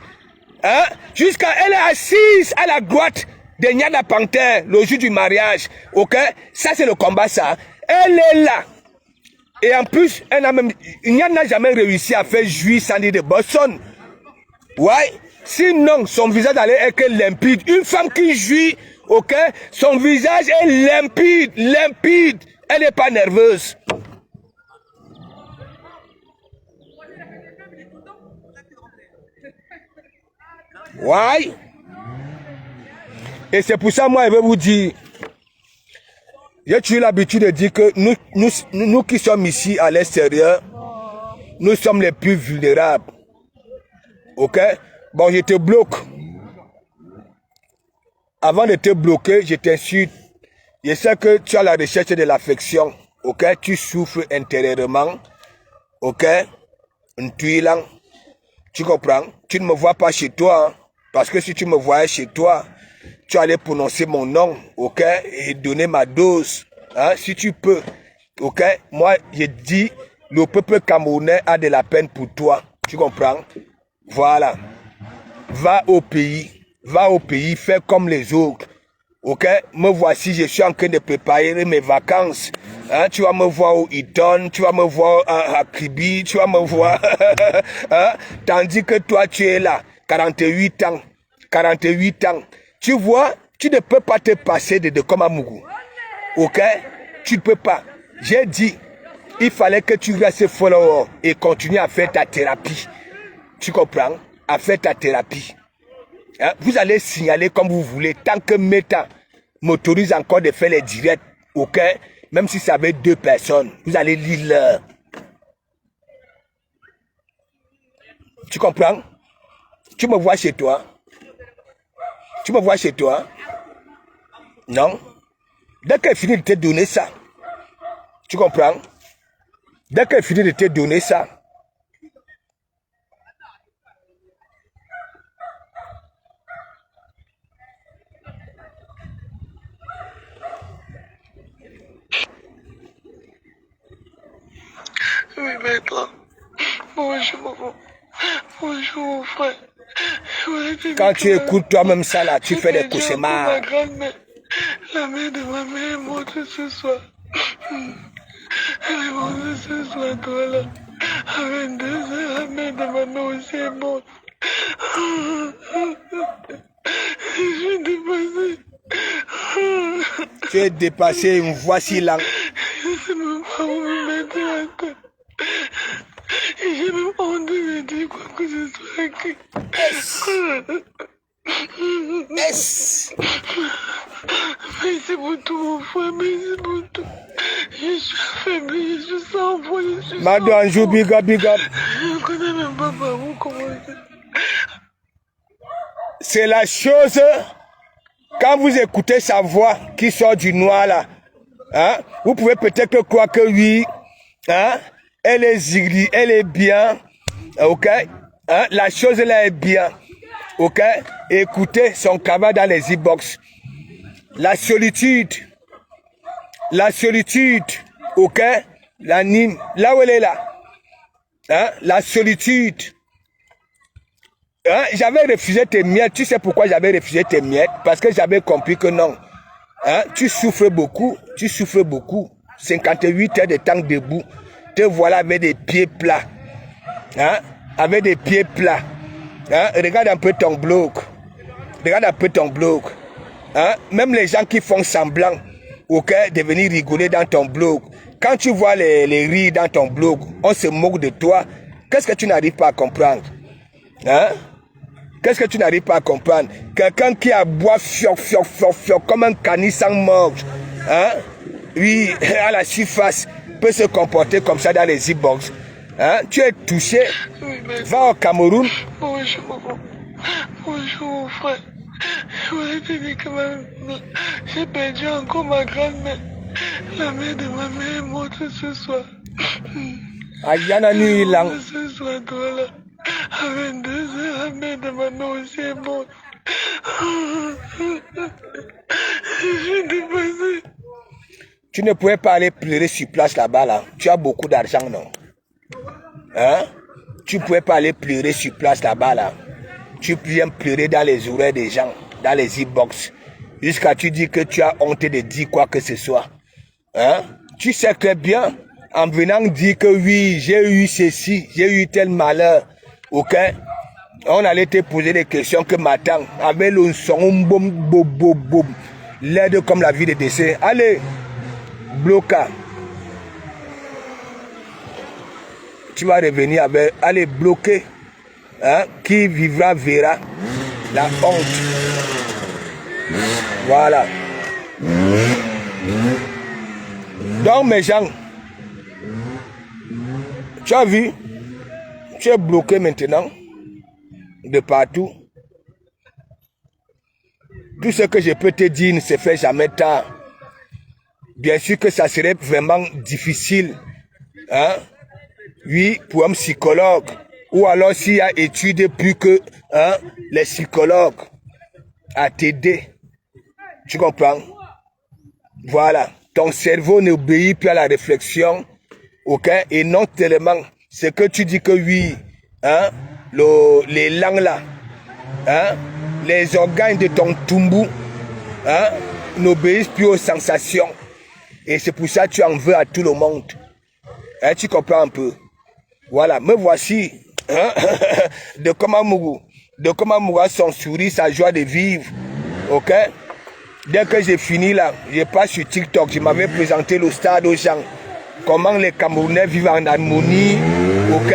Hein? Jusqu'à elle est assise à la droite de Niat la Panthère le jour du mariage. Ok? Ça c'est le combat ça. Elle est là. Et en plus, Niat n'a jamais réussi à faire jouir Sandy de Boston. Ouais. Sinon, son visage allait être limpide. Une femme qui jouit, ok? Son visage est limpide, limpide. Elle n'est pas nerveuse. Ouais. Et c'est pour ça, moi, je vais vous dire, j'ai toujours l'habitude de dire que nous qui sommes ici à l'extérieur, nous sommes les plus vulnérables. Ok? Bon, je te bloque. Avant de te bloquer, je t'insulte. Je sais que tu as la recherche de l'affection. Ok? Tu souffres intérieurement. Ok? Tu comprends? Tu ne me vois pas chez toi. Hein? Parce que si tu me voyais chez toi, tu allais prononcer mon nom. Ok? Et donner ma dose. Hein? Si tu peux. Ok? Moi, je dis, le peuple camerounais a de la peine pour toi. Tu comprends? Voilà. Va au pays, fais comme les autres. Ok? Me voici, je suis en train de préparer mes vacances. Hein? Tu vas me voir au Eton, tu vas me voir à Kribi, tu vas me voir. Hein? Tandis que toi, tu es là, 48 ans. 48 ans. Tu vois, tu ne peux pas te passer de Komamougou. Ok? Tu ne peux pas. J'ai dit, il fallait que tu restes follower et continuer à faire ta thérapie. Tu comprends? À faire ta thérapie. Hein? Vous allez signaler comme vous voulez. Tant que Meta m'autorise encore de faire les directs, ok? Même si ça avec 2 personnes, vous allez lire l'heure. Tu comprends? Tu me vois chez toi? Tu me vois chez toi? Non? Dès qu'elle finit de te donner ça, tu comprends? Dès qu'elle finit de te donner ça, oui, maître. Bonjour. Bonjour, mon frère. quand tu écoutes toi-même ça là, tu fais des cauchemars. Ma grand-mère, la mère de ma mère est morte ce soir. Elle est morte ce soir, toi là. À 22h, la mère de ma mère aussi est morte. Je suis dépassé. Tu es dépassé, une voici là. Je ne sais même pas où me mettre la tête. Et j'ai même honte de dire quoi que ce soit écrit. Merci pour tout, mon frère, merci pour tout. Je suis affaibli, je suis sans voix, je suis Mado Anjou, big up, big up. Je ne connais même pas par où commencer. C'est la chose, quand vous écoutez sa voix qui sort du noir là, hein, vous pouvez peut-être croire que oui, hein, elle est zigli, elle est bien, ok, hein, la chose là est bien, ok, écoutez son camarade dans les e-box. La solitude, ok, l'anime, là où elle est là, hein, la solitude. Hein, j'avais refusé tes miettes. Tu sais pourquoi j'avais refusé tes miettes? Parce que j'avais compris que non. Hein, tu souffres beaucoup. 58 heures de temps debout. Te voilà avec des pieds plats. Hein, avec des pieds plats. Hein, regarde un peu ton blog. Hein, même les gens qui font semblant, ok, de venir rigoler dans ton blog. Quand tu vois les rires dans ton blog, on se moque de toi. Qu'est-ce que tu n'arrives pas à comprendre? Hein? Qu'est-ce que tu n'arrives pas à comprendre? Quelqu'un qui aboie fioc, comme un canis sans morgue, hein? Oui, à la surface, peut se comporter comme ça dans les e-box. Hein? Tu es touché, va au Cameroun. Bonjour, mon frère. Je voulais te dire que j'ai perdu encore ma grand-mère. La mère de ma mère est morte ce soir. Ayana nuit lang. Ce soir, toi là. À 22h, la mère de ma mère aussi est morte. Je suis dépassé. Tu ne pouvais pas aller pleurer sur place là-bas, là. Tu as beaucoup d'argent, non? Hein? Tu ne pouvais pas aller pleurer sur place là-bas, là. Tu viens pleurer dans les oreilles des gens, dans les e-box. Jusqu'à tu dis que tu as honte de dire quoi que ce soit. Hein? Tu sais très bien, en venant dire que oui, j'ai eu ceci, j'ai eu tel malheur. Ok? On allait te poser des questions que matin, avec le son, boum, boum, boum, boum, l'aide comme la vie de décès. Allez, bloca. Tu vas revenir avec, allez, bloquer. Hein? Qui vivra verra la honte. Voilà. Donc mes gens, tu as vu, tu es bloqué maintenant de partout. Tout ce que je peux te dire ne se fait jamais tard. Bien sûr que ça serait vraiment difficile, hein? Oui, pour un psychologue, ou alors s'il y a étudié plus que les psychologues à t'aider. Tu comprends? Voilà. Ton cerveau n'obéit plus à la réflexion, ok? Et non tellement, c'est que tu dis que oui, hein? Les langues là, hein? Les organes de ton tumbu, hein? N'obéissent plus aux sensations. Et c'est pour ça que tu en veux à tout le monde. Hein? Tu comprends un peu? Voilà, me voici, hein? de comment Moura son sourire, sa joie de vivre, ok? Dès que j'ai fini là, je passe sur TikTok, je m'avais présenté le stade aux gens, comment les Camerounais vivent en harmonie, ok?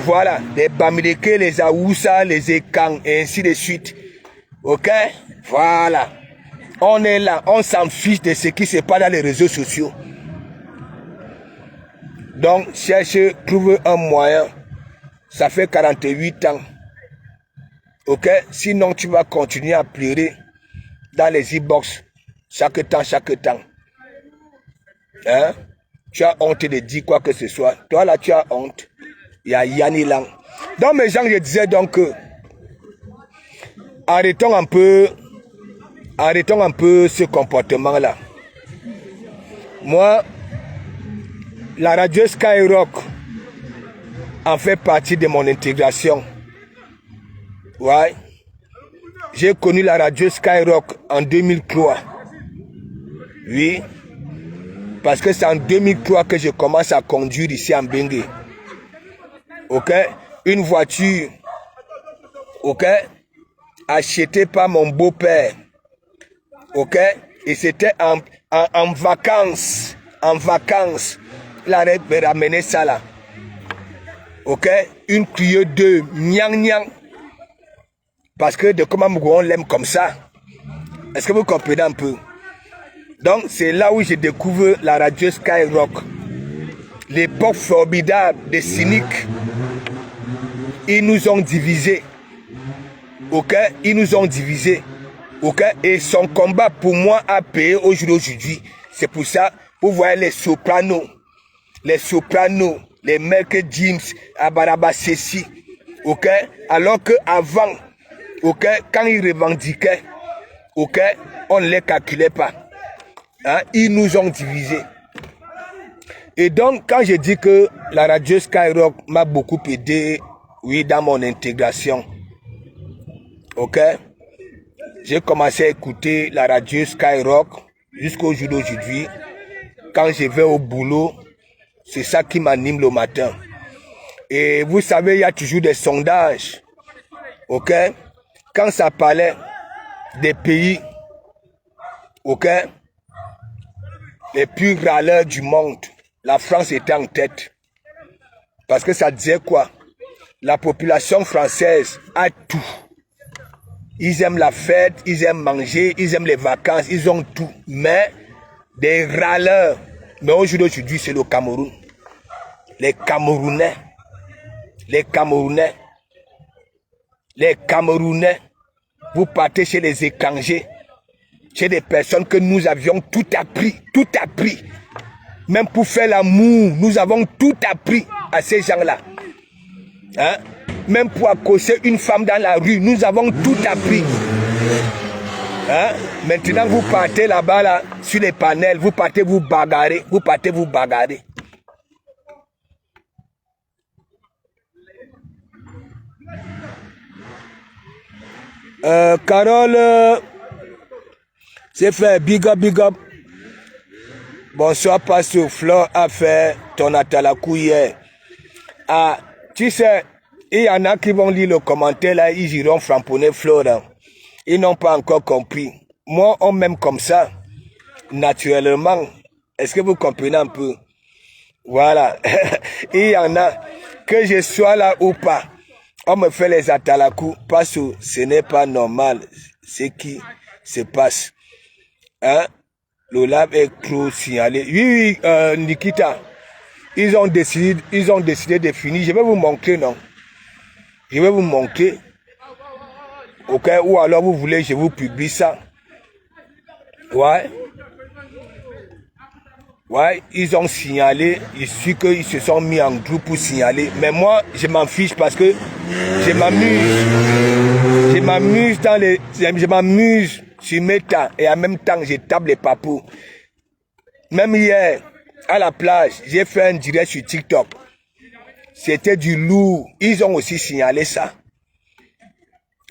Voilà, les Bamileke, les Aoussa, les Ekang, et ainsi de suite, ok? Voilà, on est là, on s'en fiche de ce qui se passe dans les réseaux sociaux. Donc, cherche, trouve un moyen. Ça fait 48 ans. Ok? Sinon, tu vas continuer à pleurer dans les e-box. Chaque temps. Hein? Tu as honte de dire quoi que ce soit. Toi, là, tu as honte. Il y a Yanni Lang. Donc, mes gens, je disais donc que arrêtons un peu ce comportement-là. Moi, la radio Skyrock en fait partie de mon intégration. Ouais. J'ai connu la radio Skyrock en 2003. Oui. Parce que c'est en 2003 que je commence à conduire ici en Bengue. Ok. Une voiture. Ok. Achetée par mon beau-père. Ok. Et c'était en vacances. En vacances. Il a ramené ça là. Ok, une Clio 2, nyang. Parce que de comment on l'aime comme ça. Est-ce que vous comprenez un peu? Donc, c'est là où je découvre la radio Skyrock. L'époque formidable des cyniques. Ils nous ont divisés. Ok, ils nous ont divisés. Ok, et son combat pour moi a payé aujourd'hui. C'est pour ça, vous voyez les sopranos. Les mecs James, Abaraba Ceci, ok? Alors que avant, ok, quand ils revendiquaient, ok, on ne les calculait pas. Hein? Ils nous ont divisés. Et donc, quand je dis que la radio Skyrock m'a beaucoup aidé, oui, dans mon intégration, ok? J'ai commencé à écouter la radio Skyrock jusqu'au jour d'aujourd'hui. Quand je vais au boulot, c'est ça qui m'anime le matin. Et vous savez, il y a toujours des sondages. Ok? Quand ça parlait des pays, ok? Les plus râleurs du monde, la France était en tête. Parce que ça disait quoi? La population française a tout. Ils aiment la fête, ils aiment manger, ils aiment les vacances, ils ont tout. Mais des râleurs. Mais aujourd'hui, c'est le Cameroun. Les Camerounais, vous partez chez les étrangers, chez des personnes que nous avions tout appris. Même pour faire l'amour, nous avons tout appris à ces gens-là. Hein? Même pour accoster une femme dans la rue, nous avons tout appris. Hein? Maintenant, vous partez là-bas, là, sur les panels, vous partez vous bagarrer, vous partez vous bagarrer. Carole, c'est fait big up, big up. Bonsoir, Pasteur Flore a fait ton atalakou hier. Ah, tu sais, il y en a qui vont lire le commentaire là, ils iront framponner Flore. Hein. Ils n'ont pas encore compris. Moi, on m'aime comme ça, naturellement. Est-ce que vous comprenez un peu? Voilà. Il y en a, que je sois là ou pas, on me fait les atalakou parce que ce n'est pas normal ce qui se passe. Hein? Le lab est trop signalé. Oui, Nikita, ils ont décidé de finir. Je vais vous montrer, non? Je vais vous montrer. Ok, ou alors vous voulez, je vous publie ça. Ouais. Ouais, ils ont signalé, il suffit qu'ils se sont mis en groupe pour signaler. Mais moi, je m'en fiche parce que je m'amuse. Je m'amuse sur mes temps et en même temps, je tape les papous. Même hier, à la plage, j'ai fait un direct sur TikTok. C'était du lourd. Ils ont aussi signalé ça.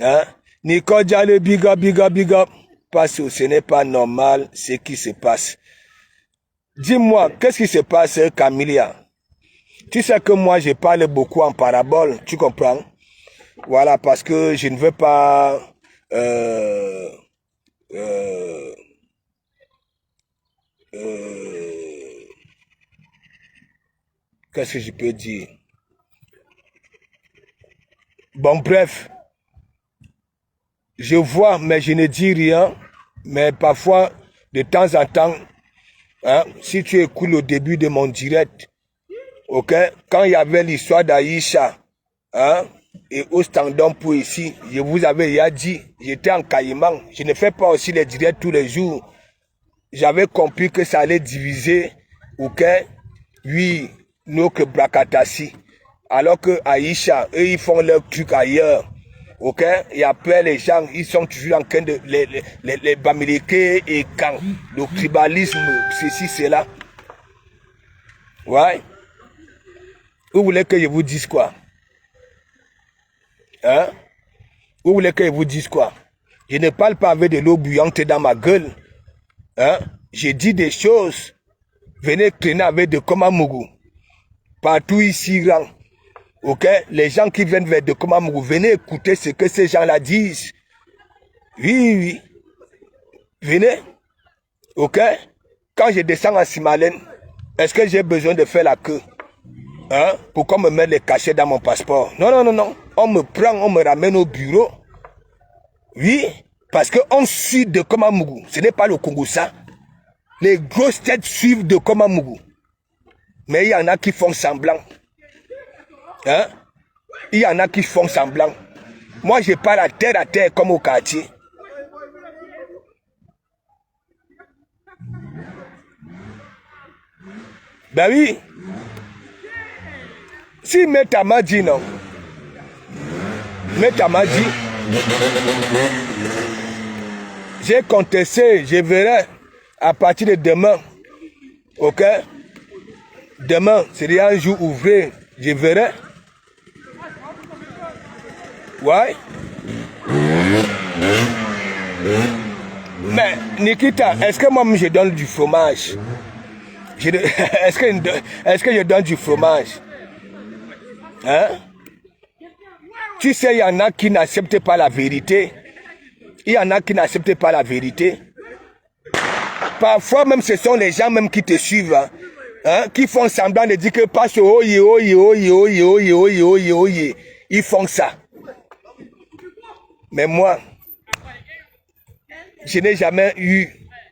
Hein? Nicole Diallo, big up, big up, big up. Parce que ce n'est pas normal ce qui se passe. Dis-moi, qu'est-ce qui se passe, Camilla? Tu sais que moi, je parle beaucoup en parabole, tu comprends? Voilà, parce que je ne veux pas... qu'est-ce que je peux dire? Bon, bref. Je vois, mais je ne dis rien. Mais parfois, de temps en temps... Hein, si tu écoutes le début de mon direct, ok, quand il y avait l'histoire d'Aïcha, hein, et au stand-up pour ici, je vous avais déjà dit, j'étais en Caïman, je ne fais pas aussi les directs tous les jours. J'avais compris que ça allait diviser, ok, oui, nous que Brakatassi. Alors que Aïcha, eux, ils font leur truc ailleurs. Ok, et après les gens, ils sont toujours en train de les Bamileke et quand le tribalisme, ceci, cela. Ouais. Vous voulez que je vous dise quoi? Hein? Vous voulez que je vous dise quoi? Je ne parle pas avec de l'eau bouillante dans ma gueule. Hein? Je dis des choses. Venez traîner avec de Komamougou. Partout ici, rang. Ok, les gens qui viennent vers de Komamougou, venez écouter ce que ces gens-là disent. Oui, oui. Venez. Ok. Quand je descends à Simalène, est-ce que j'ai besoin de faire la queue? Hein? Pour qu'on me mette les cachets dans mon passeport? Non, non, non, non. On me prend, on me ramène au bureau. Oui. Parce qu'on suit de Komamougou. Ce n'est pas le Congo, ça. Les grosses têtes suivent de Komamougou. Mais il y en a qui font semblant. Hein? Il y en a qui font semblant. Moi, je parle à terre comme au quartier. Ben oui. Si Meta m'a dit non. Meta m'a dit. J'ai contesté, je verrai à partir de demain. Ok? Demain, c'est un jour ouvré. Je verrai. Ouais. Mais Nikita, est-ce que moi je donne du fromage? Est-ce que je donne du fromage? Hein? Tu sais, il y en a qui n'acceptent pas la vérité. Il y en a qui n'acceptent pas la vérité. Parfois même, ce sont les gens même qui te suivent. Hein, qui font semblant de dire que parce que oye, oye, oye, oye, oye, oye, oye, oye. Ils font ça. Mais moi, je n'ai jamais eu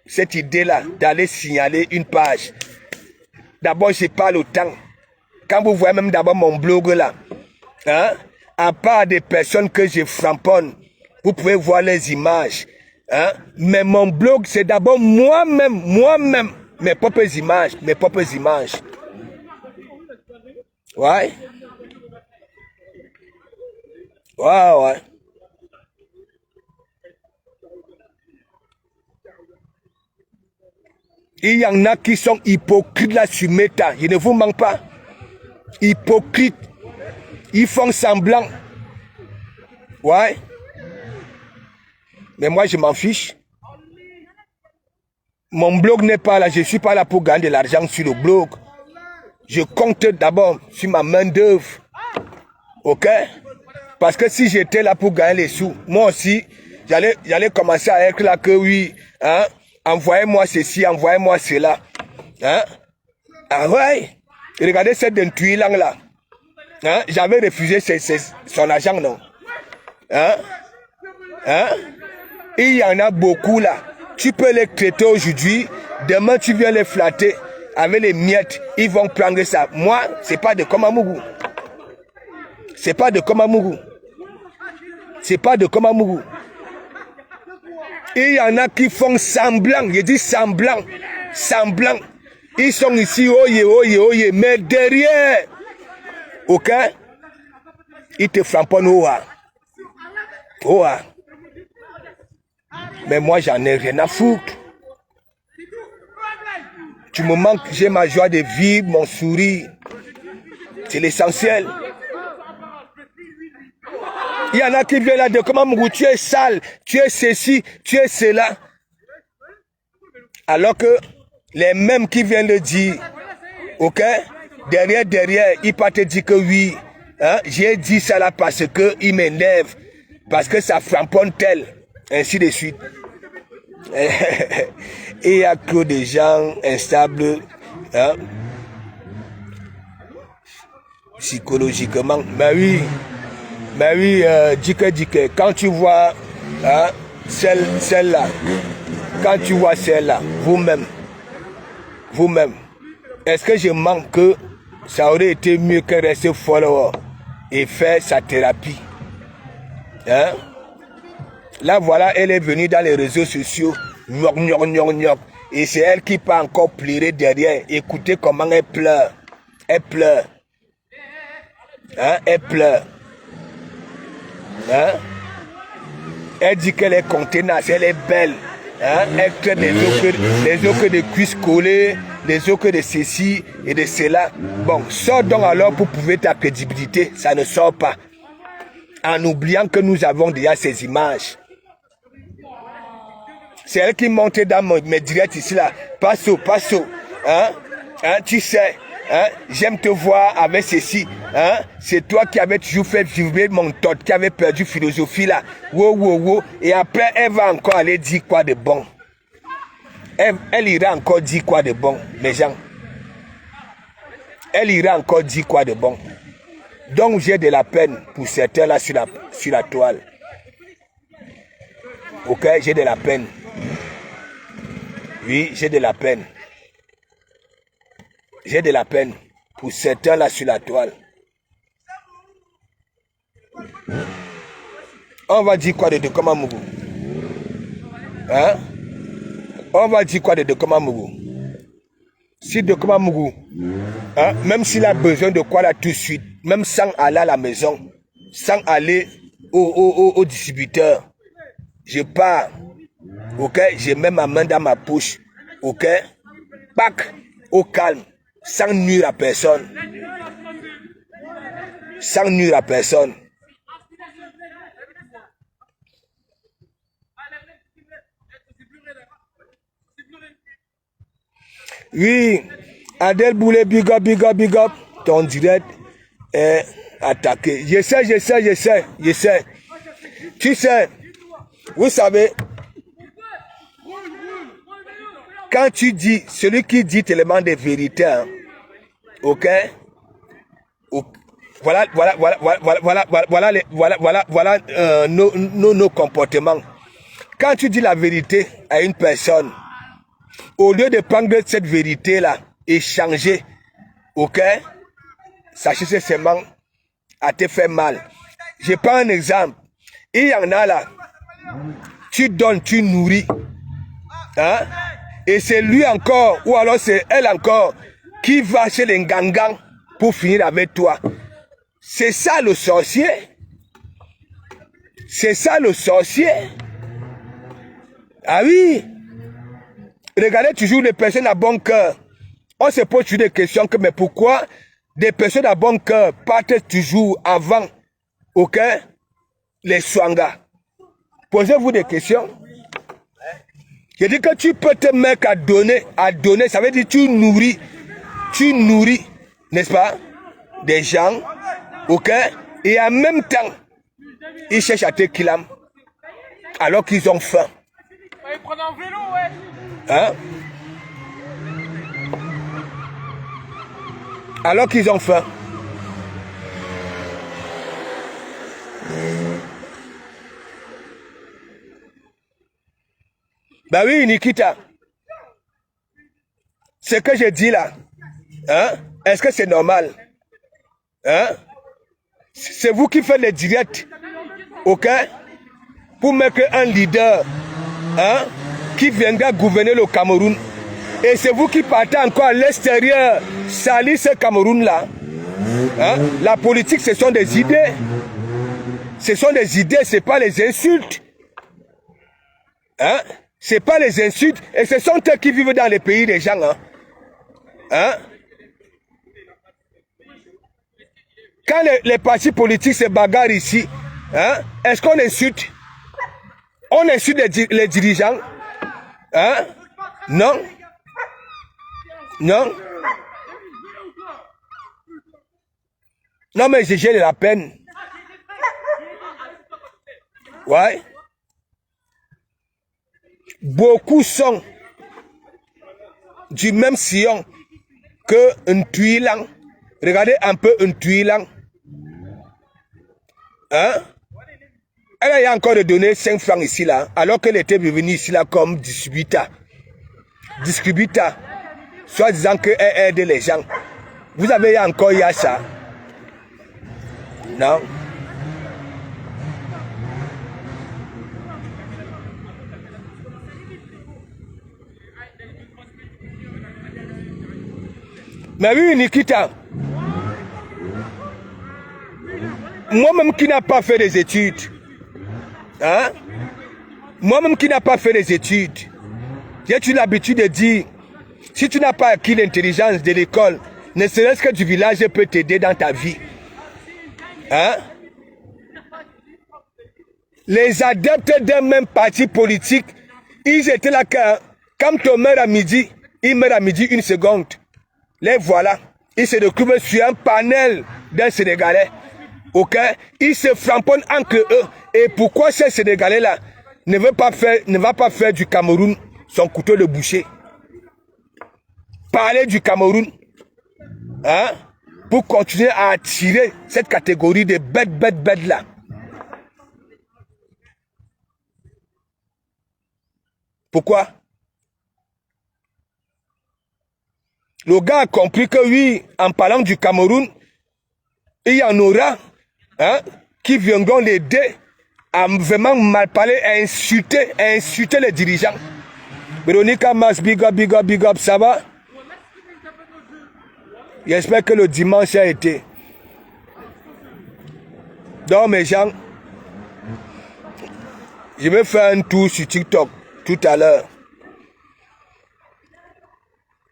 cette idée-là d'aller signaler une page. D'abord, je parle au temps. Quand vous voyez même d'abord mon blog là, hein, à part des personnes que je framponne, vous pouvez voir les images. Hein, mais mon blog, c'est d'abord moi-même, mes propres images. Ouais. Ouais, ouais. Il y en a qui sont hypocrites là sur Meta. Je ne vous manque pas. Hypocrites. Ils font semblant. Ouais. Mais moi, je m'en fiche. Mon blog n'est pas là. Je ne suis pas là pour gagner de l'argent sur le blog. Je compte d'abord sur ma main d'œuvre. Ok? Parce que si j'étais là pour gagner les sous, moi aussi, j'allais commencer à être là que oui. Hein? Envoyez-moi ceci, envoyez-moi cela. Hein? Ah ouais? Regardez cette dentuille là. Hein? J'avais refusé son argent, non? Hein? Hein? Il y en a beaucoup là. Tu peux les traiter aujourd'hui. Demain, tu viens les flatter avec les miettes. Ils vont prendre ça. Moi, c'est pas de Komamougou. C'est pas de Komamougou. C'est pas de Komamougou. Il y en a qui font semblant. Je dis semblant. Semblant. Ils sont ici, oye, oye, oye. Mais derrière, ok? Ils te frappent au haut. Oh, mais moi, j'en ai rien à foutre. Tu me manques, j'ai ma joie de vivre, mon sourire. C'est l'essentiel. Il y en a qui viennent là de comment tu es sale, tu es ceci, tu es cela. Alors que les mêmes qui viennent le dire, ok, derrière, ils peuvent te dire que oui, hein, j'ai dit ça là parce que il m'énerve, parce que ça framponne tel, ainsi de suite. Et il y a que des gens instables, hein, psychologiquement. Mais oui, Dike, quand tu vois hein, celle-là, quand tu vois celle-là, vous-même, est-ce que je manque que ça aurait été mieux que rester follower et faire sa thérapie? Hein? Là, voilà, elle est venue dans les réseaux sociaux, et c'est elle qui peut encore pleurer derrière. Écoutez comment elle pleure. Elle pleure. Hein? Elle pleure. Hein? Elle dit qu'elle est contenace, elle est belle. Hein? Elle traite les os que de cuisses collées, les os que de ceci et de cela. Bon, sors donc alors pour prouver ta crédibilité. Ça ne sort pas. En oubliant que nous avons déjà ces images. C'est elle qui monte dans mes directs ici là. Passo. Hein? Hein? Tu sais. Hein? J'aime te voir avec ceci. Hein? C'est toi qui avais toujours fait vibrer mon tot, qui avait perdu philosophie là. Wow. Et après, elle va encore aller dire quoi de bon. Elle ira encore dire quoi de bon, mes gens. Elle ira encore dire quoi de bon. Donc j'ai de la peine pour certains là sur la toile. Ok, j'ai de la peine. Oui, j'ai de la peine. J'ai de la peine pour certains là sur la toile. On va dire quoi de Komamougou? Hein? On va dire quoi de Komamougou? Si de Komamougou, hein, même s'il a besoin de quoi là tout de suite, même sans aller à la maison, sans aller au distributeur, je pars, ok, je mets ma main dans ma poche, ok, pack, au calme, sans nuire à personne. Sans nuire à personne. Oui, Adèle Boulet, big up. Ton direct est attaqué. Je sais. Tu sais, vous savez, quand tu dis, celui qui dit tellement de vérité, hein, ok? Voilà nos comportements. Quand tu dis la vérité à une personne, au lieu de prendre cette vérité-là et changer, ok, sachez que seulement à te faire mal. Je prends un exemple. Il y en a là, tu donnes, tu nourris, hein, et c'est lui encore, ou alors c'est elle encore, qui va chez les ngangans pour finir avec toi. C'est ça le sorcier. C'est ça le sorcier. Ah oui. regardez toujours les personnes à bon cœur. On se pose toujours des questions que, mais pourquoi des personnes à bon cœur partent toujours avant, ok, les Swanga? Posez-vous des questions. Je dis que tu peux te mettre à donner, ça veut dire tu nourris, n'est-ce pas, des gens, ok, et en même temps, ils cherchent à te killam, alors qu'ils ont faim. Ils prennent un vélo, ouais. Hein? Alors qu'ils ont faim. Bah oui, Nikita. Ce que je dis là, hein? Est-ce que c'est normal? Hein? C'est vous qui faites les directs, ok? Pour mettre un leader, hein? Qui viendra gouverner le Cameroun. Et c'est vous qui partez encore à l'extérieur, salir ce Cameroun-là. Hein? La politique, ce sont des idées. Ce sont des idées, ce n'est pas les insultes. Hein? Ce n'est pas les insultes. Et ce sont eux qui vivent dans les pays des gens. Hein? Hein? Quand les partis politiques se bagarrent ici, hein? Est-ce qu'on insulte? On insulte les dirigeants? Hein? Non? Non? Non, mais j'ai la peine. Ouais. Beaucoup sont du même sillon que un Tuilang. Regardez un peu un Tuilang. Hein? Elle a encore donné 5 francs ici, là, alors qu'elle était venue ici, là, comme distributeur. Soit disant qu'elle aide les gens. Vous avez encore eu ça? Non. Mais oui, Nikita. Moi-même qui n'ai pas fait des études. Hein? Moi-même qui n'ai pas fait des études. J'ai eu l'habitude de dire, si tu n'as pas acquis l'intelligence de l'école, ne serait-ce que du village peut t'aider dans ta vie. Hein? Les adeptes d'un même parti politique, ils étaient là quand on meurt à midi, ils meurent à midi 1 seconde. Les voilà. Ils se retrouvent sur un panel d'un Sénégalais. Ok? Ils se frapponnent entre eux. Et pourquoi ces Sénégalais-là ne va pas faire du Cameroun son couteau de boucher? Parler du Cameroun, hein? Pour continuer à attirer cette catégorie de bêtes là. Pourquoi? Le gars a compris que oui, en parlant du Cameroun, il y en aura, hein, qui viendront l'aider à vraiment mal parler, à insulter les dirigeants. Véronica Mas, big up, ça va? J'espère que le dimanche a été. Donc mes gens, je vais faire un tour sur TikTok tout à l'heure.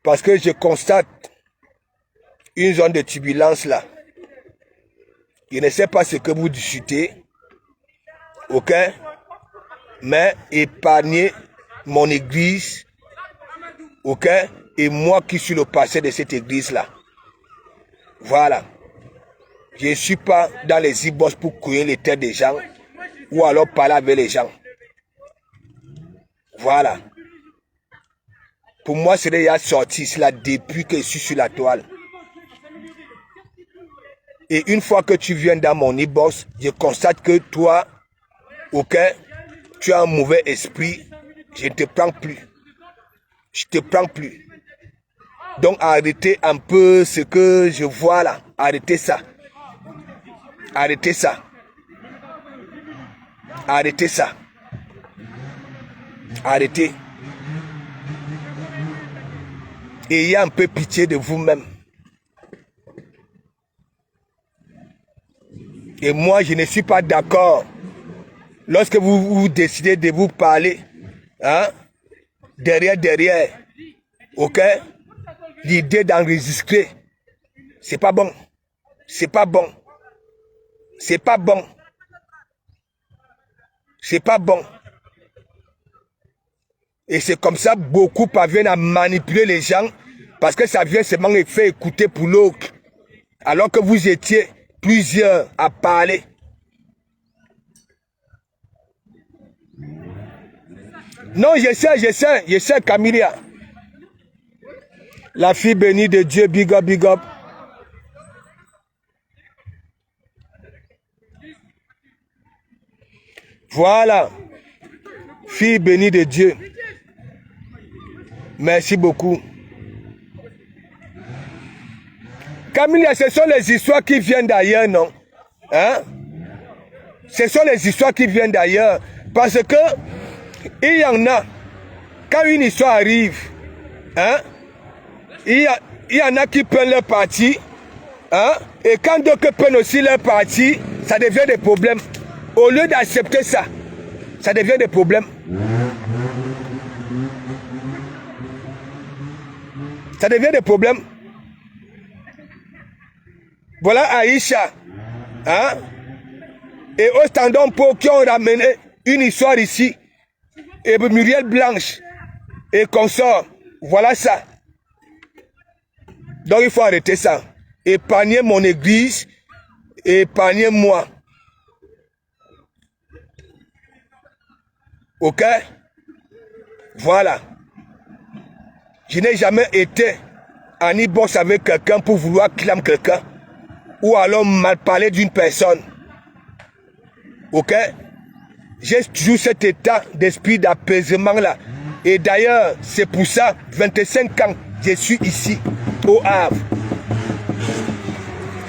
Parce que je constate une zone de turbulence là. Je ne sais pas ce que vous discutez. Ok? Mais épargnez mon église. Ok? Et moi qui suis le pasteur de cette église là. Voilà. Je ne suis pas dans les e-boss pour couiller les têtes des gens. Ou alors parler avec les gens. Voilà. Pour moi, c'est déjà sorti cela depuis que je suis sur la toile. Et une fois que tu viens dans mon e-boss, je constate que toi, ok, tu as un mauvais esprit. Je ne te prends plus. Je ne te prends plus. Donc arrêtez un peu ce que je vois là. Arrêtez ça. Arrêtez ça. Arrêtez ça. Arrêtez. Ayez un peu pitié de vous-même. Et moi, je ne suis pas d'accord. Lorsque vous décidez de vous parler, hein, derrière, ok, l'idée d'enregistrer, c'est pas bon. C'est pas bon. C'est pas bon. C'est pas bon. Et c'est comme ça beaucoup parviennent à manipuler les gens parce que ça vient seulement les faire écouter pour l'autre. Alors que vous étiez plusieurs à parler. Non, je sais, Camilia. La fille bénie de Dieu, big up, big up. Voilà. Fille bénie de Dieu. Merci beaucoup. Camille, ce sont les histoires qui viennent d'ailleurs, non? Hein? Ce sont les histoires qui viennent d'ailleurs. Parce que il y en a, quand une histoire arrive, hein? Il y en a qui prennent leur parti, hein? Et quand d'autres prennent aussi leur parti, ça devient des problèmes. Au lieu d'accepter ça, ça devient des problèmes. Ça devient des problèmes. Voilà Aïcha, hein? Et Ostendon pour qui ont ramené une histoire ici. Et Muriel Blanche et consort. Voilà ça. Donc il faut arrêter ça. Épargnez mon église, épargnez moi. Ok? Voilà. Je n'ai jamais été en e-box avec quelqu'un pour vouloir clamer quelqu'un ou alors mal parler d'une personne. Ok? J'ai toujours cet état d'esprit d'apaisement là. Et d'ailleurs, c'est pour ça, 25 ans, je suis ici, au Havre.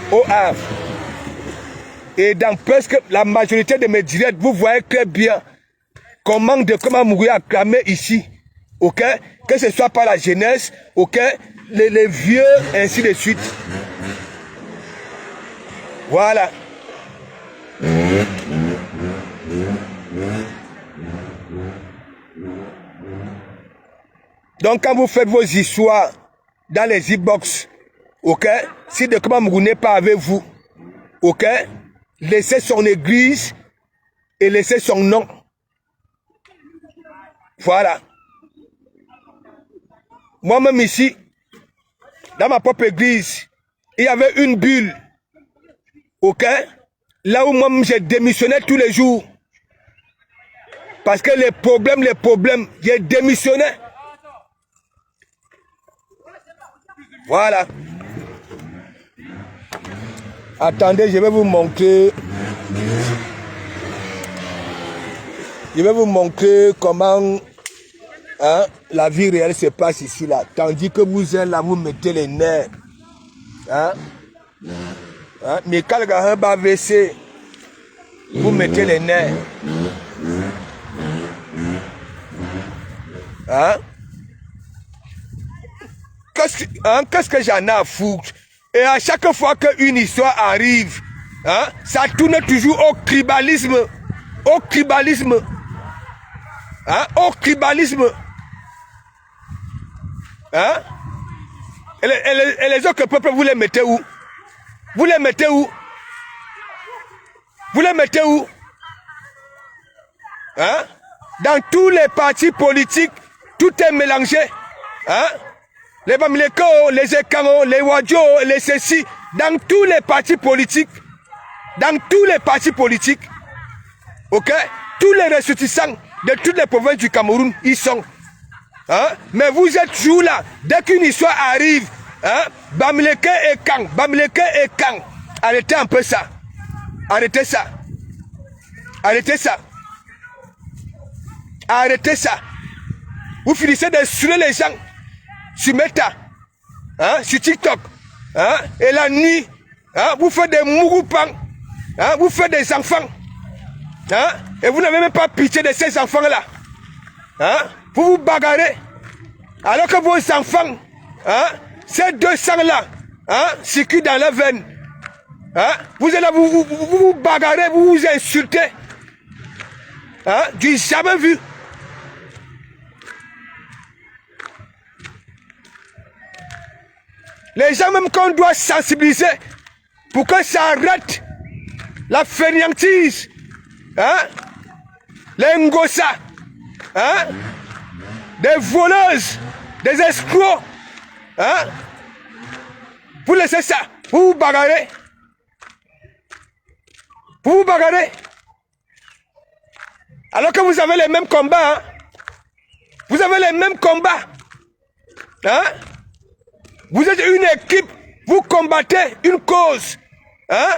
Au Havre. Et dans presque la majorité de mes directs, vous voyez très bien comment mourir acclamé ici. Ok? Que ce soit par la jeunesse, ok? Les vieux, ainsi de suite. Voilà. Donc quand vous faites vos histoires dans les e-box, ok? Si de comment vous n'est pas avec vous, ok? Laissez son église et laissez son nom. Voilà. Moi-même ici, dans ma propre église, il y avait une bulle. Ok? Là où moi j'ai démissionné tous les jours. Parce que les problèmes, j'ai démissionné. Voilà. Attendez, je vais vous montrer. Je vais vous montrer comment hein, la vie réelle se passe ici là. Tandis que vous êtes là, vous mettez les nerfs. Hein? Hein? Mais quand le gars va baisser, vous mettez les nerfs. Hein? Qu'est-ce que j'en ai à foutre? Et à chaque fois qu'une histoire arrive, hein, ça tourne toujours au tribalisme. Au tribalisme. Hein? Au tribalisme. Hein? Et les autres peuples, vous les mettez où? Vous les mettez où? Vous les mettez où? Hein? Dans tous les partis politiques, tout est mélangé. Hein? Les Bamileko, les Ekano, les Wadjo, les ceci, dans tous les partis politiques, ok? Tous les ressortissants de toutes les provinces du Cameroun, ils sont. Hein? Mais vous êtes toujours là. Dès qu'une histoire arrive, hein? Bamileke et Kang. Arrêtez un peu ça. Arrêtez ça. Vous finissez de saouler les gens sur Meta, hein? Sur TikTok. Hein? Et la nuit, hein? Vous faites des mouroupans. Hein? Vous faites des enfants. Hein? Et vous n'avez même pas pitié de ces enfants-là. Hein? Vous vous bagarrez. Alors que vos enfants, hein? Ces deux sangs-là, hein? Circulent dans la veine. Hein? Vous êtes là, vous bagarrez, vous vous insultez. Hein? Du jamais vu. Les gens même qu'on doit sensibiliser pour que ça arrête la fainéantise, hein? Les ngossa, hein? Des voleuses, des escrocs, hein? Vous laissez ça, vous vous bagarrez. Vous vous bagarrez. Alors que vous avez les mêmes combats, hein? Vous avez les mêmes combats, hein? Vous êtes une équipe, vous combattez une cause, hein?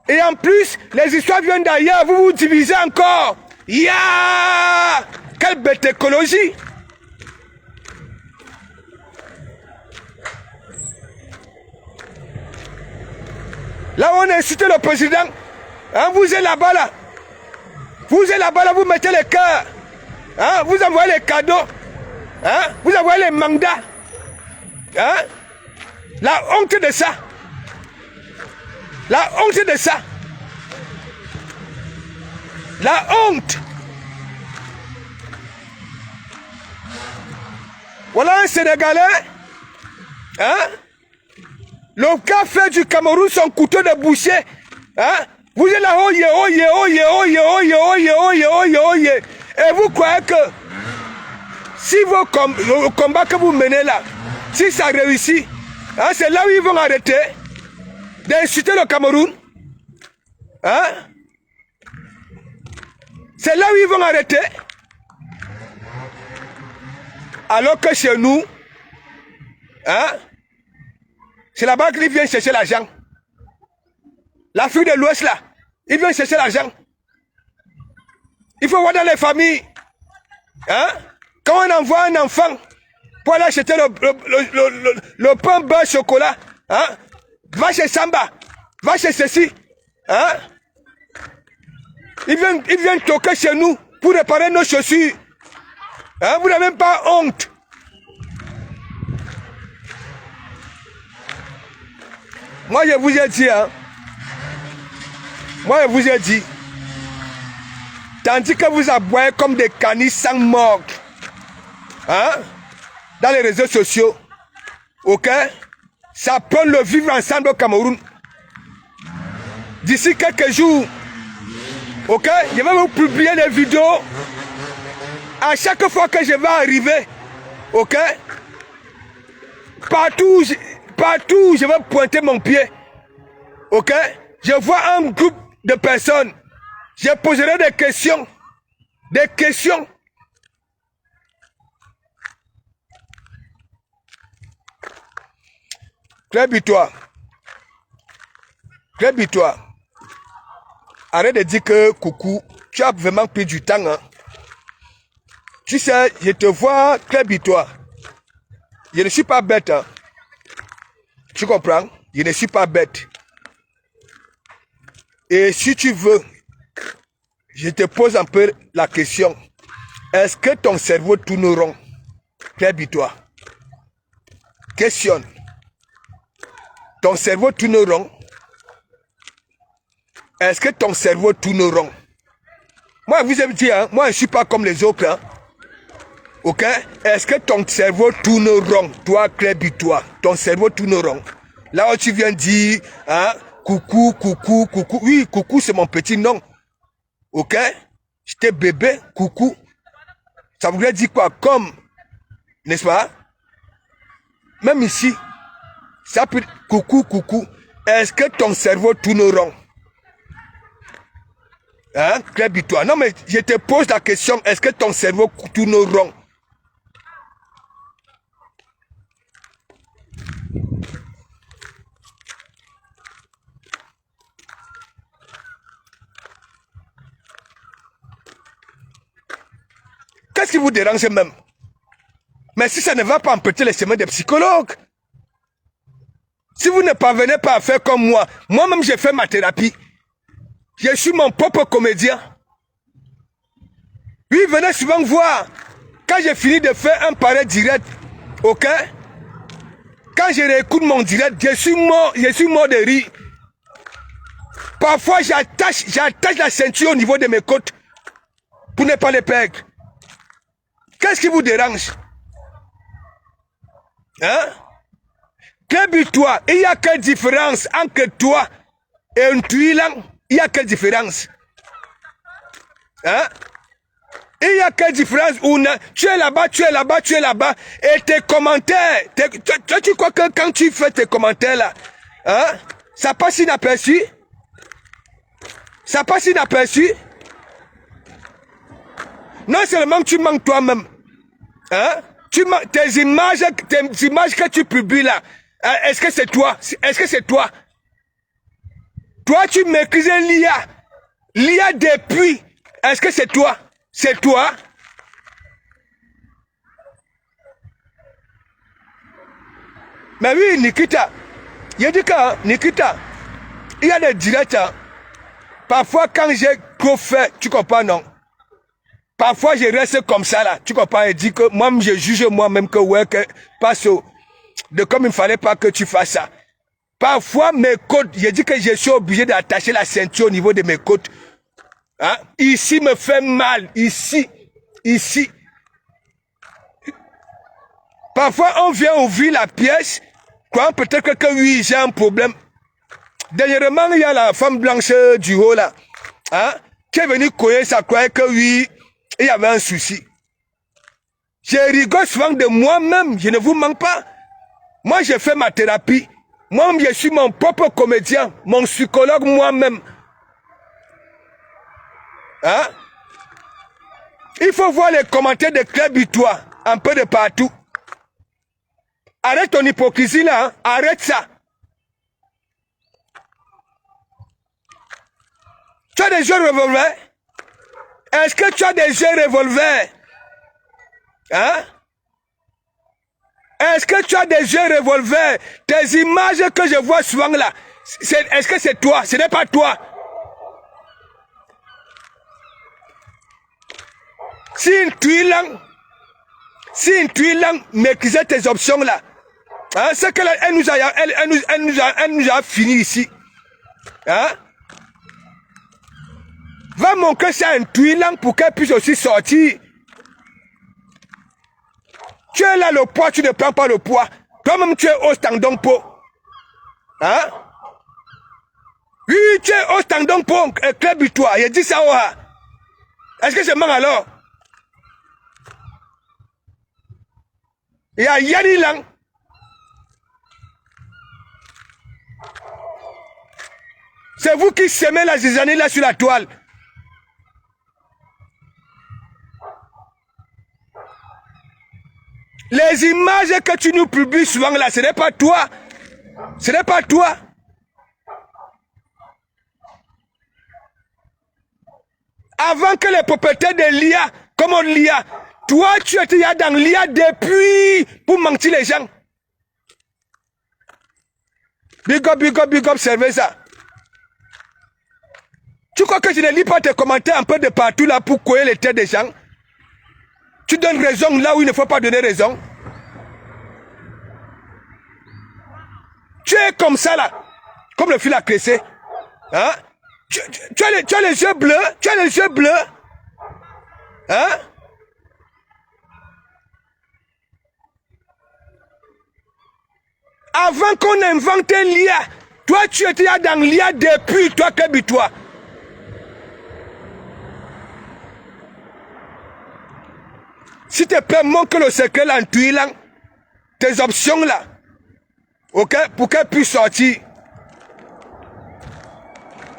Et en plus, les histoires viennent d'ailleurs, vous vous divisez encore. Ya! Quelle bête écologie! Là, on a incité le président. Hein, vous êtes là-bas, là. Vous êtes là-bas, là, vous mettez les cœurs. Hein, vous envoyez les cadeaux. Hein, vous envoyez les mandats. Hein? La honte de ça. La honte de ça. La honte. Voilà un Sénégalais. Hein? Le gars fait du Cameroun son couteau de boucher. Hein? Vous êtes là, oye, oye, oye, oye, oye, oye, oye, oye, oye. Et vous croyez que si le combat que vous menez là, si ça réussit, hein, c'est là où ils vont arrêter d'insulter le Cameroun. Hein? C'est là où ils vont arrêter. Alors que chez nous, hein, c'est là-bas qu'ils viennent chercher l'argent. L'Afrique de l'Ouest là, ils viennent chercher l'argent. Il faut voir dans les familles. Hein? Quand on envoie un enfant pour aller acheter le pain beurre chocolat, hein? Va chez Samba, va chez ceci. Hein? Ils viennent toquer chez nous pour réparer nos chaussures. Hein? Vous n'avez même pas honte. Moi, je vous ai dit, hein? Moi, je vous ai dit, tandis que vous aboyez comme des canis sans morgue, hein, dans les réseaux sociaux, ok, ça prend le vivre ensemble au Cameroun. D'ici quelques jours, ok, je vais vous publier des vidéos. À chaque fois que je vais arriver, ok, partout je vais pointer mon pied, ok, je vois un groupe de personnes, je poserai des questions. Des questions. Crébis-toi. Crébis-toi. Arrête de dire que coucou, tu as vraiment pris du temps. Hein. Tu sais, je te vois, crébis-toi. Je ne suis pas bête. Hein. Tu comprends? Je ne suis pas bête. Et si tu veux, je te pose un peu la question. Est-ce que ton cerveau tourne rond? Crébis-toi. Questionne. Ton cerveau tourne rond? Est-ce que ton cerveau tourne rond? Moi, vous avez dit, hein, moi, je ne suis pas comme les autres. Hein. Ok? Est-ce que ton cerveau tourne rond? Toi, crébis-toi. Ton cerveau tourne rond. Là où tu viens dire, hein, coucou, coucou, coucou. Oui, coucou, c'est mon petit nom. Ok? J'étais bébé, coucou. Ça voudrait dire quoi? Comme, n'est-ce pas? Même ici, ça peut coucou, coucou. Est-ce que ton cerveau tourne rond? Hein? Crébis-toi. Non, mais je te pose la question, est-ce que ton cerveau tourne rond? Qu'est-ce qui vous dérange même? Mais si ça ne va pas emprunter les chemins des psychologues, si vous ne parvenez pas à faire comme moi, moi-même j'ai fait ma thérapie. Je suis mon propre comédien. Oui, venez souvent voir. Quand j'ai fini de faire un pareil direct, ok? Quand je réécoute mon direct, je suis mort de rire. Parfois, j'attache la ceinture au niveau de mes côtes pour ne pas les perdre. Qu'est-ce qui vous dérange? Hein? Club toi, il y a quelle différence entre toi et un tuilan? Il y a quelle différence? Hein? Il y a quelle différence? Tu es là-bas, tu es là-bas, tu es là-bas, et tes commentaires, tu crois que quand tu fais tes commentaires là, hein, ça passe inaperçu? Ça passe inaperçu? Non seulement tu manques toi-même, hein, tes images que tu publies là, hein, est-ce que c'est toi? Est-ce que c'est toi? Toi, tu maîtrises l'IA. L'IA depuis. Est-ce que c'est toi? C'est toi? Mais oui, Nikita. Il dit que, Nikita, il y a des directs. Hein. Parfois, quand j'ai trop fait, tu comprends, non? Parfois, je reste comme ça, là. Tu comprends? Et dit que moi, je juge moi-même que, ouais, que, passe de comme il ne fallait pas que tu fasses ça. Parfois, mes côtes, je dis que je suis obligé d'attacher la ceinture au niveau de mes côtes. Hein? Ici me fait mal. Ici. Ici. Parfois, on vient ouvrir la pièce. Quoi, peut-être que oui, j'ai un problème. Dernièrement, il y a la femme blanche du haut, là. Hein? Qui est venue courir, ça croyait que oui, il y avait un souci. Je rigole souvent de moi-même. Je ne vous manque pas. Moi, j'ai fait ma thérapie. Moi, je suis mon propre comédien, mon psychologue moi-même. Hein? Il faut voir les commentaires de Club Victoire, un peu de partout. Arrête ton hypocrisie là, hein? Arrête ça. Tu as des jeux revolver? Est-ce que tu as des jeux revolver? Hein? Est-ce que tu as des jeux revolver? Tes images que je vois souvent là, est-ce que c'est toi? Ce n'est pas toi. Si une tuilan maîtrisait tes options là, hein, c'est qu'elle nous a fini ici. Hein? Va montrer ça à un tuilan pour qu'elle puisse aussi sortir. Tu es là le poids, tu ne prends pas le poids. Toi-même tu es au standon po. Hein? Oui, tu es au standon po, Club Victoire. Il dit ça, oh. Est-ce que je mens alors? Il y a Yanni Lang. C'est vous qui semez la zizanie là sur la toile. Les images que tu nous publies souvent là, ce n'est pas toi. Ce n'est pas toi. Avant que les propriétaires de l'IA, comment l'IA, toi tu étais dans l'IA depuis pour mentir les gens. Big up, servez ça. Tu crois que je ne lis pas tes commentaires un peu de partout là pour couiller les têtes des gens? Tu donnes raison là où il ne faut pas donner raison. Tu es comme ça là, comme le fil à cresser. Hein? Tu as les yeux bleus, tu as les yeux bleus. Hein? Avant qu'on invente l'IA, toi tu étais dans l'IA depuis, toi Kebitois. Si tu peux manquer le secret là en tuilant, tes options là, ok, pour qu'elle puisse sortir.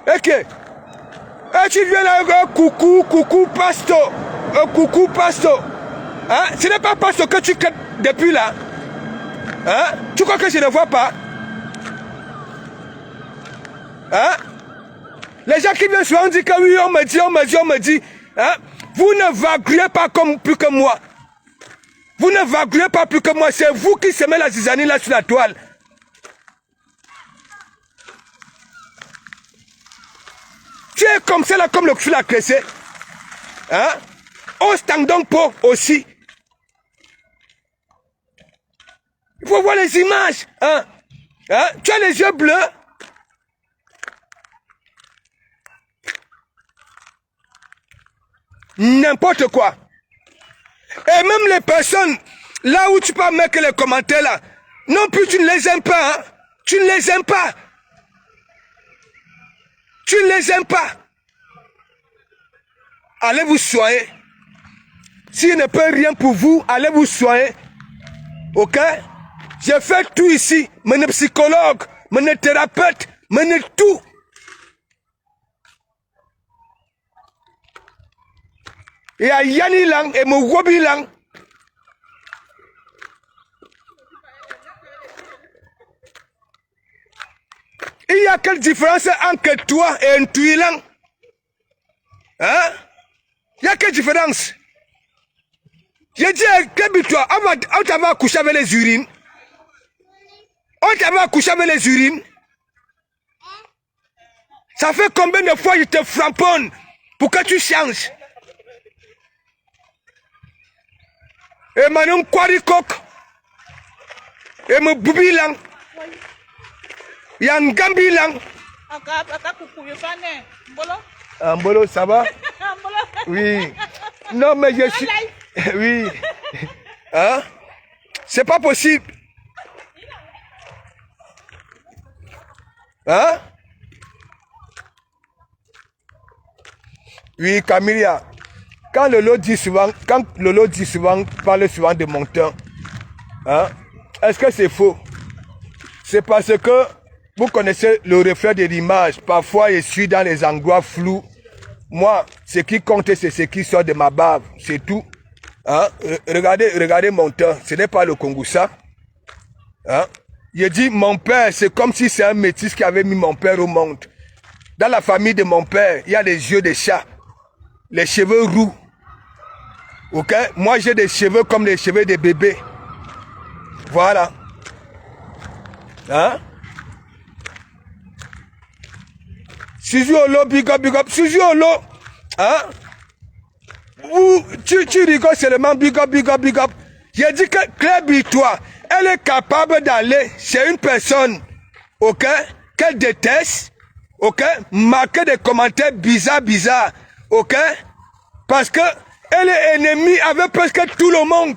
Ok. Et tu viens là, coucou, pasto. Coucou, pasto. Hein? Ce n'est pas pasto que tu crées depuis là. Hein? Tu crois que je ne vois pas? Hein? Les gens qui viennent souvent disent que oui, on me dit. Hein? Vous ne vaguez pas comme plus que moi. Vous ne vaguez pas plus que moi. C'est vous qui semez la zizanie là sur la toile. Tu es comme ça là, comme le fil à cresser. Hein? Au standon po aussi. Il faut voir les images. Hein? Hein? Tu as les yeux bleus. N'importe quoi. Et même les personnes, là où tu peux mettre les commentaires là, Non plus, tu ne les aimes pas. Hein? Tu ne les aimes pas. Tu ne les aimes pas. Allez vous soigner. S'il ne peut rien pour vous, allez vous soigner. Ok? J'ai fait tout ici. Mon psychologue, mon thérapeute, mon tout. Et à Yanni Lang et mon Robi Lang. Il y a quelle différence entre toi et un Tuilang? Hein? Il y a quelle différence? J'ai dit, toi, on t'avait accouché avec les urines. On t'avait accouché avec les urines. Ça fait combien de fois je te framponne pour que tu changes? Et maintenant, Kwarikok. Et mon Boubilang. Il y a un Gambilang. Mbolo, ça va? Oui. Non, mais je suis... Oui. Hein? C'est pas possible. Hein? Oui, Camilla. Quand Lolo dit souvent, parle souvent de mon temps, hein? Est-ce que c'est faux? C'est parce que vous connaissez le reflet de l'image. Parfois, je suis dans les endroits flous. Moi, ce qui compte, c'est ce qui sort de ma bave. C'est tout. Hein? Regardez mon temps. Ce n'est pas le Kongoussa. Hein? Je dis, mon père, c'est comme si c'est un métis qui avait mis mon père au monde. Dans la famille de mon père, il y a les yeux de chat. Les cheveux roux. Ok? Moi, j'ai des cheveux comme les cheveux des bébés. Voilà. Hein? Suzy Olo, big up. Suzy Olo, hein? Tu rigoles seulement, big up. J'ai dit que Claire Bitois, elle est capable d'aller chez une personne, ok, qu'elle déteste, ok, marquer des commentaires bizarres, ok, parce que elle est ennemie avec presque tout le monde.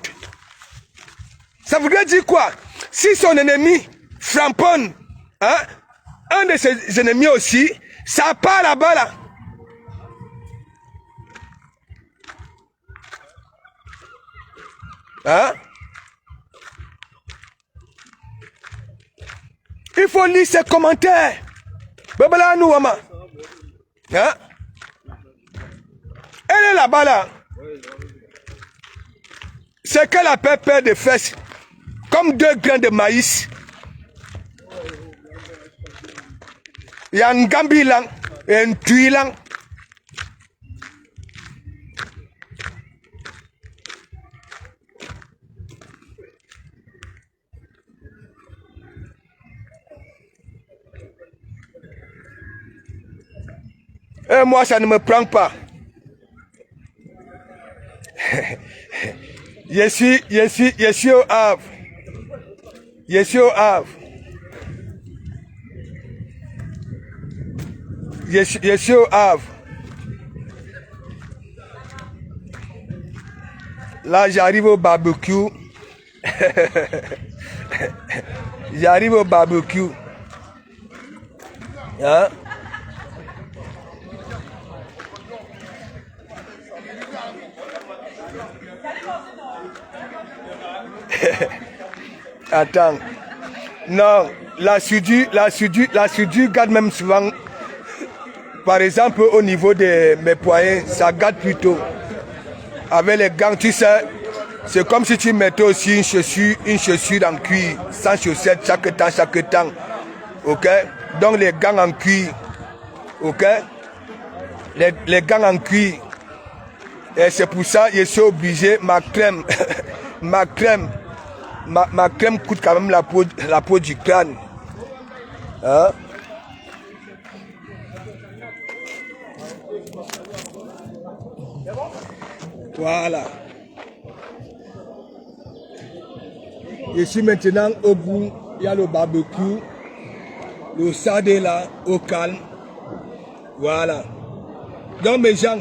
Ça voudrait dire quoi? Si son ennemi framponne, hein, un de ses ennemis aussi, ça part là-bas là. Hein? Il faut lire ses commentaires. Babala nous, maman. Hein? Elle est là-bas là. C'est qu'elle appelle paire de fesses. Comme 2 grains de maïs. Il y a un Gambilang et un Tuilang. Et moi, ça ne me prend pas. Je suis au Havre. Je suis au Havre. Je suis au Havre. Là, j'arrive au barbecue. J'arrive au barbecue. Hein? Attends. Non, la soudure garde même souvent. Par exemple, au niveau de mes poignets, ça garde plutôt. Avec les gants, tu sais, c'est comme si tu mettais aussi une chaussure en cuir, sans chaussettes chaque temps. Ok? Donc les gants en cuir. Ok? Les gants en cuir. Et c'est pour ça que je suis obligé, ma crème, ma crème coûte quand même la peau du crâne. Hein? Voilà. Je suis maintenant au bout. Il y a le barbecue. Le sadé là, au calme. Voilà. Donc mes gens,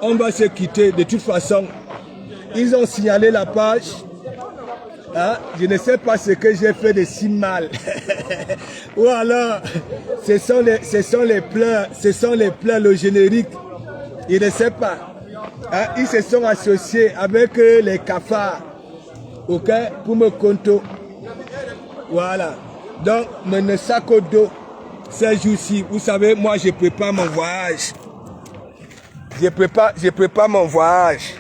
on va se quitter. De toute façon, ils ont signalé la page. Hein? Je ne sais pas ce que j'ai fait de si mal. Ou alors, ce sont les pleurs, le générique. Je ne sais pas. Hein? Ils se sont associés avec les cafards. Ok? Pour me compter. Voilà. Donc, mon sac au dos, ces jours-ci, vous savez, moi, je prépare mon voyage. Je prépare mon voyage.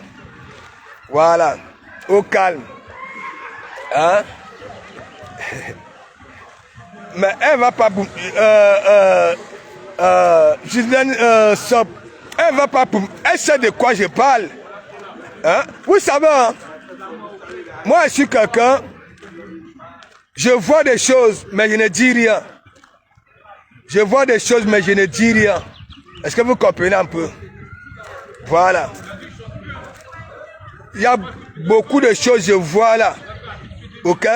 Voilà. Au calme. Hein? Mais elle va pas... Ghislaine Sop, elle va pas... Elle sait de quoi je parle. Hein? Vous savez, hein? Moi, je suis quelqu'un... Je vois des choses, mais je ne dis rien. Je vois des choses, mais je ne dis rien. Est-ce que vous comprenez un peu? Voilà. Il y a beaucoup de choses, je vois là. Ok?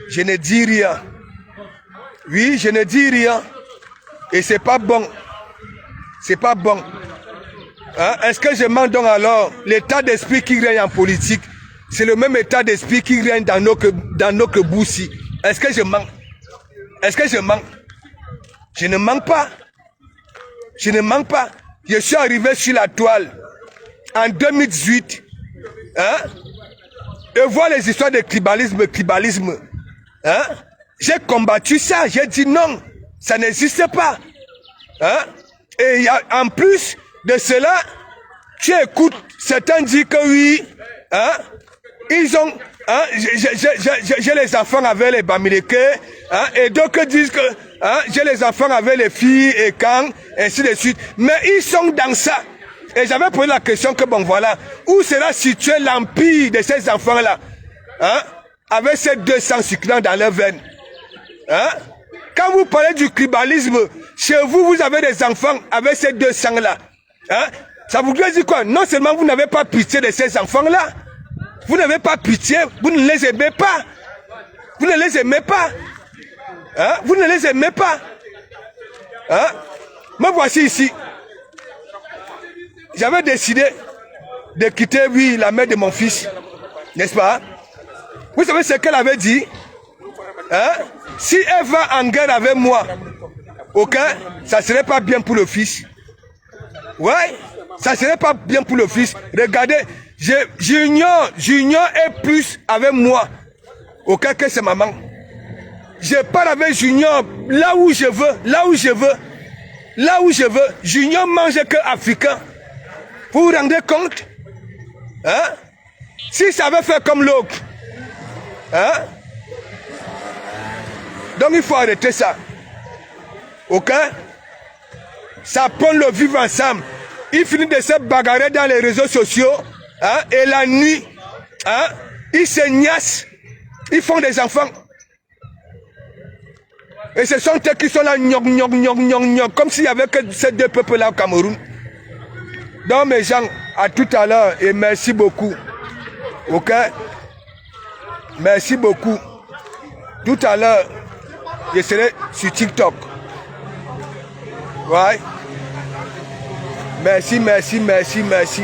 Je ne dis rien. Oui, je ne dis rien. Et c'est pas bon. C'est pas bon. Hein? Est-ce que je mens donc alors? L'état d'esprit qui règne en politique, c'est le même état d'esprit qui règne dans notre boussi. Est-ce que je mens? Est-ce que je mens? Je ne mens pas. Je ne mens pas. Je suis arrivé sur la toile en 2018. Hein? Et voir les histoires de tribalisme. Hein? J'ai combattu ça. J'ai dit non, ça n'existe pas. Hein? Et en plus de cela, tu écoutes, certains disent que oui, hein? Ils ont, hein? J'ai les enfants avec les Bamileke, hein? Et d'autres disent que hein? J'ai les enfants avec les filles et quand, ainsi de suite. Mais ils sont dans ça. Et j'avais posé la question que bon voilà, où sera situé l'empire de ces enfants-là, hein? Avec ces 200 succulents dans leurs veines. Hein? Quand vous parlez du tribalisme, chez vous, vous avez des enfants avec ces 200-là. Hein? Ça vous dire quoi? Non seulement vous n'avez pas pitié de ces enfants-là, vous n'avez pas pitié, vous ne les aimez pas. Vous ne les aimez pas. Hein? Vous ne les aimez pas. Hein? Me voici ici. J'avais décidé de quitter, oui, la mère de mon fils. N'est-ce pas? Vous savez ce qu'elle avait dit? Hein? Si elle va en guerre avec moi, ok, ça serait pas bien pour le fils. Ouais, ça serait pas bien pour le fils. Regardez, Junior est plus avec moi, ok, que c'est maman. Je pars avec Junior là où je veux, là où je veux, là où je veux. Junior mange que africain. Vous vous rendez compte? Hein? Si ça veut faire comme l'autre, hein? Donc il faut arrêter ça. Ok? Ça prend le vivre ensemble. Ils finissent de se bagarrer dans les réseaux sociaux. Hein? Et la nuit, hein? Ils se niassent. Ils font des enfants. Et ce sont eux qui sont là, comme s'il n'y avait que ces deux peuples-là au Cameroun. Donc mes gens, à tout à l'heure et merci beaucoup. Ok? Merci beaucoup. Tout à l'heure, je serai sur TikTok. Ouais. Merci, merci, merci, merci.